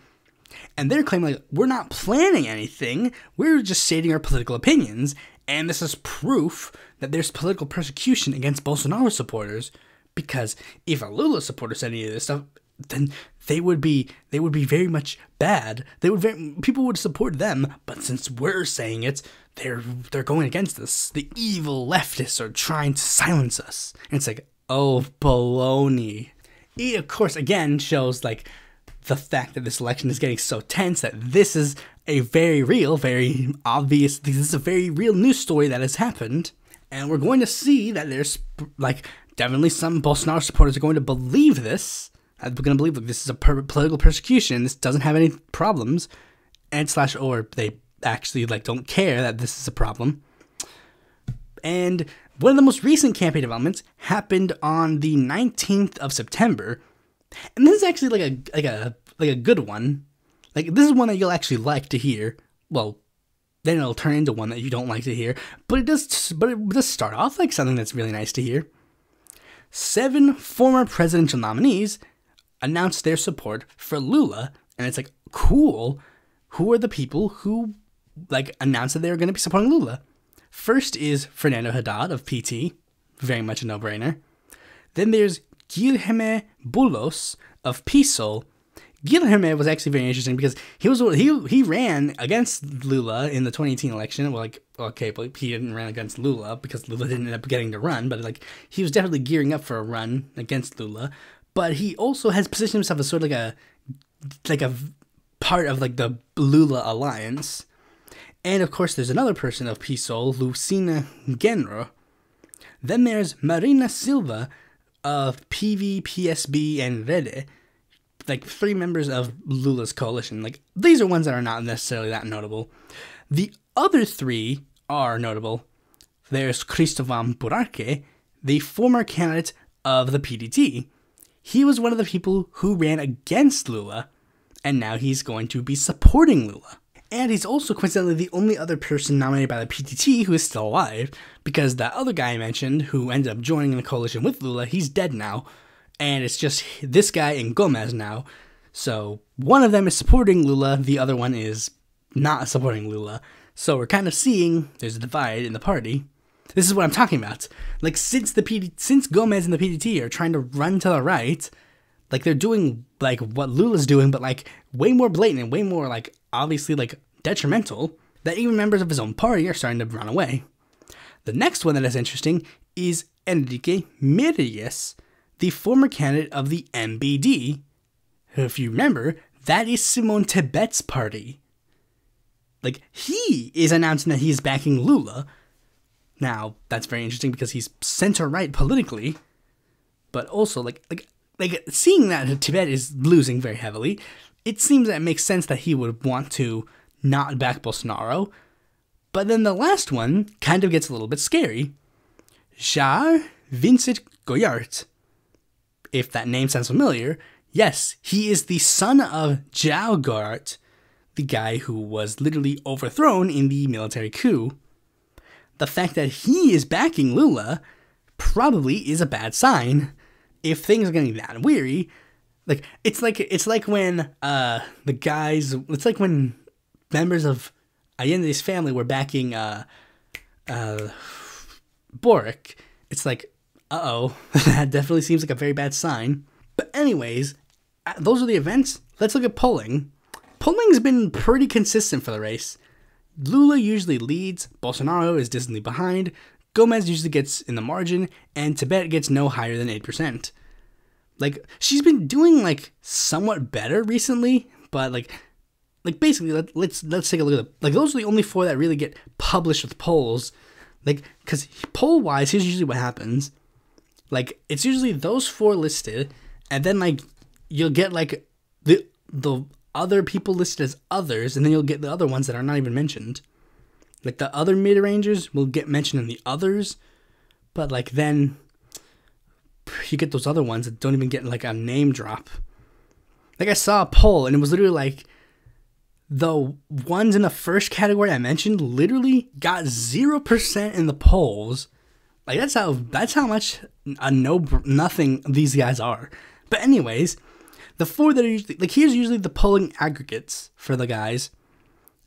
And they're claiming, like, we're not planning anything, we're just stating our political opinions, and this is proof that there's political persecution against Bolsonaro supporters, because if a Lula supporter said any of this stuff, then they would be very much bad. People would support them, but since we're saying it, they're going against us. The evil leftists are trying to silence us. And it's like, oh, baloney. It, of course, again, shows, like, the fact that this election is getting so tense that this is a very real, very obvious, this is a very real news story that has happened. And we're going to see that there's, like, definitely some Bolsonaro supporters are going to believe this. We're going to believe that this is a political persecution. This doesn't have any problems. Or they actually, like, don't care that this is a problem. And one of the most recent campaign developments happened on the 19th of September. And this is actually like a good one. Like, this is one that you'll actually like to hear. Well, then it'll turn into one that you don't like to hear. But it does start off like something that's really nice to hear. 7 former presidential nominees announced their support for Lula. And it's like, cool. Who are the people who, like, announced that they were going to be supporting Lula? First is Fernando Haddad of PT, very much a no-brainer. Then there's Guilherme Boulos of PSOL. Guilherme was actually very interesting because he ran against Lula in the 2018 election. Well, like, okay, but he didn't run against Lula because Lula didn't end up getting to run, but like he was definitely gearing up for a run against Lula. But he also has positioned himself as sort of like a part of like the Lula alliance. And of course, there's another person of PSOL, Lucina Genro. Then there's Marina Silva of PV, PSB, and Rede. Like 3 members of Lula's coalition. Like, these are ones that are not necessarily that notable. The other 3 are notable. There's Cristovan Buarque, the former candidate of the PDT. He was one of the people who ran against Lula, and now he's going to be supporting Lula. And he's also coincidentally the only other person nominated by the PDT who is still alive, because that other guy I mentioned, who ended up joining the coalition with Lula, he's dead now. And it's just this guy and Gomez now. So one of them is supporting Lula, the other one is not supporting Lula. So we're kind of seeing there's a divide in the party. This is what I'm talking about. Like, since Gomez and the PDT are trying to run to the right, like they're doing like what Lula's doing, but like way more blatant and way more like obviously like detrimental, that even members of his own party are starting to run away. The next one that is interesting is Enrique Miralles, the former candidate of the MBD. If you remember, that is Simon Tebet's party. Like, he is announcing that he's backing Lula. Now, that's very interesting because he's center-right politically, but also, like seeing that Tebet is losing very heavily, it seems that it makes sense that he would want to not back Bolsonaro. But then the last one kind of gets a little bit scary. Jair Vincent Goyart. If that name sounds familiar, yes, he is the son of João Goyart, the guy who was literally overthrown in the military coup. The fact that he is backing Lula probably is a bad sign. If things are getting that weary, it's like when members of Allende's family were backing Boric. It's like, uh-oh, that definitely seems like a very bad sign. But anyways, those are the events. Let's look at polling. Polling's been pretty consistent for the race. Lula usually leads, Bolsonaro is distantly behind, Gomez usually gets in the margin, and Tebet gets no higher than 8%. Like, she's been doing, like, somewhat better recently, but, like basically, let's take a look at the, like, those are the only 4 that really get published with polls. Like, because poll-wise, here's usually what happens. Like, it's usually those 4 listed, and then, like, you'll get, like, the other people listed as others, and then you'll get the other ones that are not even mentioned. Like, the other mid-rangers will get mentioned in the others, but, like, then you get those other ones that don't even get, like, a name drop. Like, I saw a poll, and it was literally, like, the ones in the first category I mentioned literally got 0% in the polls. Like, that's how much a nothing these guys are. But anyways, the 4 that are usually, like, here's usually the polling aggregates for the guys.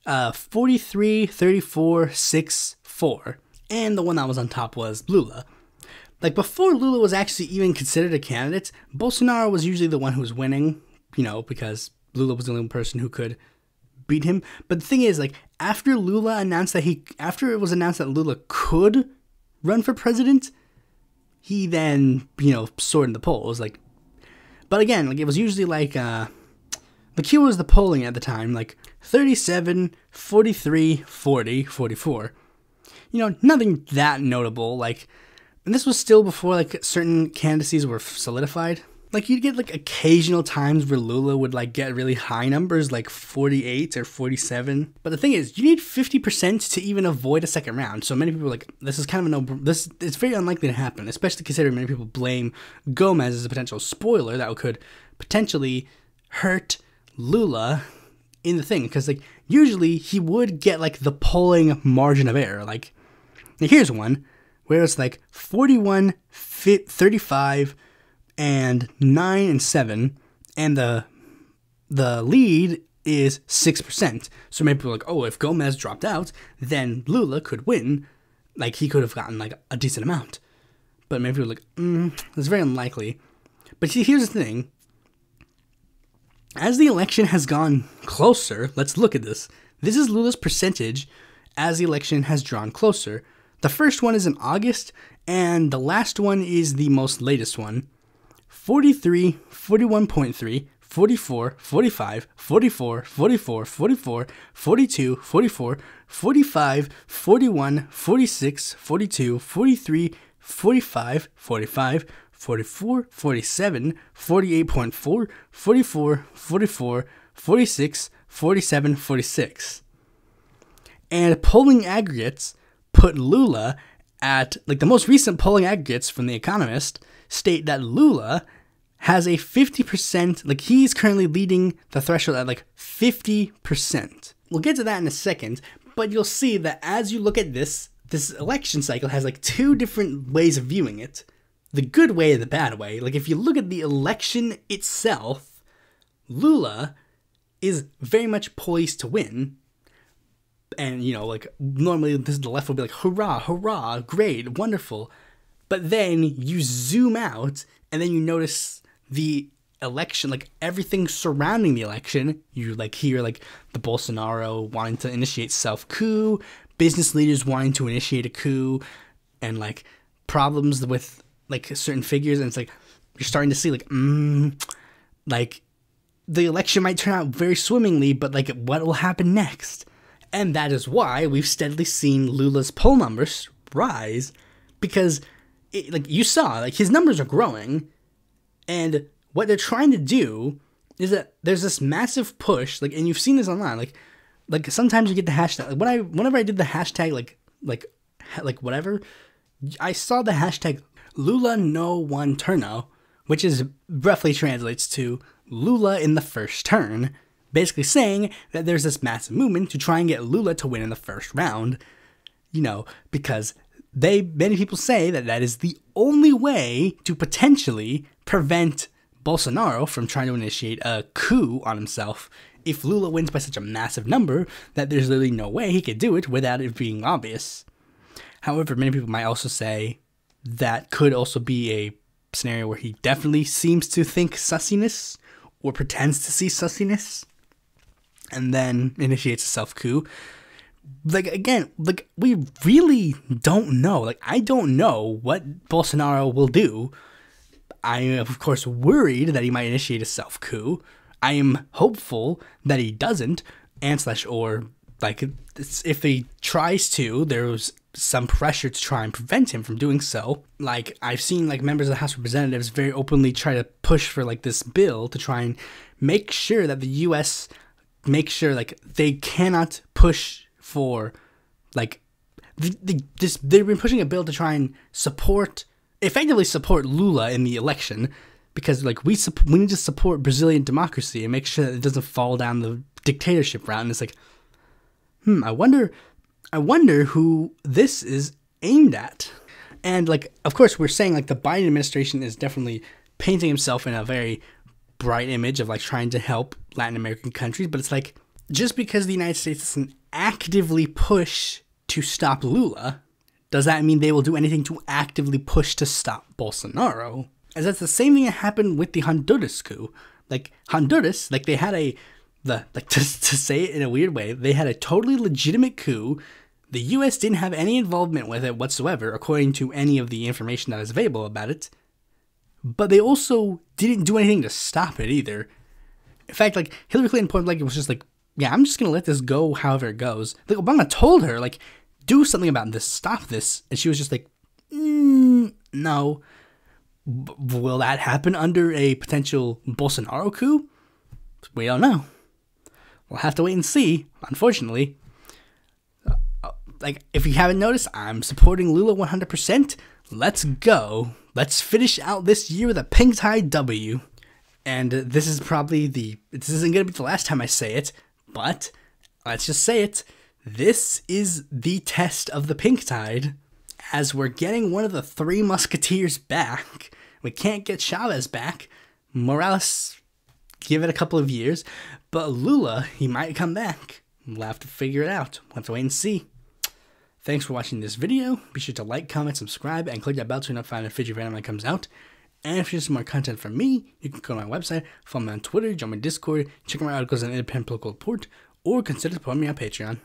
43, 34, 6, 4. And the one that was on top was Lula. Like, before Lula was actually even considered a candidate, Bolsonaro was usually the one who was winning, you know, because Lula was the only person who could beat him. But the thing is, like, after it was announced that Lula could run for president, he then, you know, soared in the polls. Like, but again, like, it was usually like here was the polling at the time, like 37, 43, 40, 44. You know, nothing that notable. Like, and this was still before, like, certain candidacies were solidified. Like, you'd get, like, occasional times where Lula would, like, get really high numbers, like 48 or 47. But the thing is, you need 50% to even avoid a second round. So many people are like, this is kind of it's very unlikely to happen, especially considering many people blame Gomez as a potential spoiler that could potentially hurt Lula in the thing. Because, like, usually he would get, like, the polling margin of error. Like, here's one where it's, like, 41, 35, and 9 and 7, and the lead is 6%. So many people are like, oh, if Gomez dropped out, then Lula could win. Like, he could have gotten, like, a decent amount. But many people are like, it's very unlikely. But see, here's the thing. As the election has gone closer, let's look at this. This is Lula's percentage as the election has drawn closer. The first one is in August, and the last one is the most latest one. 43, 41.3, 44, 45, 44, 44, 44, 42, 44, 45, 41, 46, 42, 43, 45, 45, 44, 47, 48.4, 44, 44, 46, 47, 46. And polling aggregates put Lula at, like, the most recent polling aggregates from The Economist state that Lula has a 50%, like, he's currently leading the threshold at, like, 50%. We'll get to that in a second, but you'll see that as you look at this election cycle has, like, two different ways of viewing it. The good way and the bad way. Like, if you look at the election itself, Lula is very much poised to win. And, you know, like, normally the left will be like, hurrah, hurrah, great, wonderful. But then you zoom out, and then you notice the election, like, everything surrounding the election. You, like, hear, like, the Bolsonaro wanting to initiate self-coup, business leaders wanting to initiate a coup, and, like, problems with, like, certain figures, and it's like, you're starting to see, like, like, the election might turn out very swimmingly, but, like, what will happen next? And that is why we've steadily seen Lula's poll numbers rise, because, like, you saw, like, his numbers are growing, and what they're trying to do is that there's this massive push, like, and you've seen this online, like sometimes you get the hashtag, like, whenever I did the hashtag, like whatever, I saw the hashtag Lula no one turno, which is roughly translates to Lula in the first turn, basically saying that there's this massive movement to try and get Lula to win in the first round, you know, because many people say that that is the only way to potentially prevent Bolsonaro from trying to initiate a coup on himself. If Lula wins by such a massive number that there's literally no way he could do it without it being obvious. However, many people might also say that could also be a scenario where he definitely seems to think sussiness or pretends to see sussiness and then initiates a self-coup. Like, again, like, we really don't know. Like, I don't know what Bolsonaro will do. I am, of course, worried that he might initiate a self-coup. I am hopeful that he doesn't, or, like, if he tries to, there's some pressure to try and prevent him from doing so. Like, I've seen, like, members of the House of Representatives very openly try to push for, like, this bill to try and make sure that the U.S. make sure, like, they cannot push for, like, they've been pushing a bill to try and effectively support Lula in the election, because, like, we need to support Brazilian democracy and make sure that it doesn't fall down the dictatorship route. And it's like, I wonder who this is aimed at. And, like, of course, we're saying, like, the Biden administration is definitely painting himself in a very bright image of, like, trying to help Latin American countries, but it's like, just because the United States doesn't actively push to stop Lula, does that mean they will do anything to actively push to stop Bolsonaro? As that's the same thing that happened with the Honduras coup. Like, Honduras, like, they had to say it in a weird way, they had a totally legitimate coup. The U.S. didn't have any involvement with it whatsoever, according to any of the information that is available about it. But they also didn't do anything to stop it either. In fact, like, Hillary Clinton point blank was just like, yeah, I'm just going to let this go however it goes. Like, Obama told her, like, do something about this, stop this. And she was just like, no. Will that happen under a potential Bolsonaro coup? We don't know. We'll have to wait and see, unfortunately. Like, if you haven't noticed, I'm supporting Lula 100%. Let's go. Let's finish out this year with a pink tie W. And this isn't going to be the last time I say it, but let's just say it. This is the test of the pink tide, as we're getting one of the three musketeers back. We can't get Chavez back. Morales, give it a couple of years. But Lula, he might come back. We'll have to figure it out. We'll have to wait and see. Thanks for watching this video. Be sure to like, comment, subscribe, and click that bell to be notified when a future video comes out. And if you want some more content from me, you can go to my website, follow me on Twitter, join my Discord, check out my articles on independent political report, or consider supporting me on Patreon.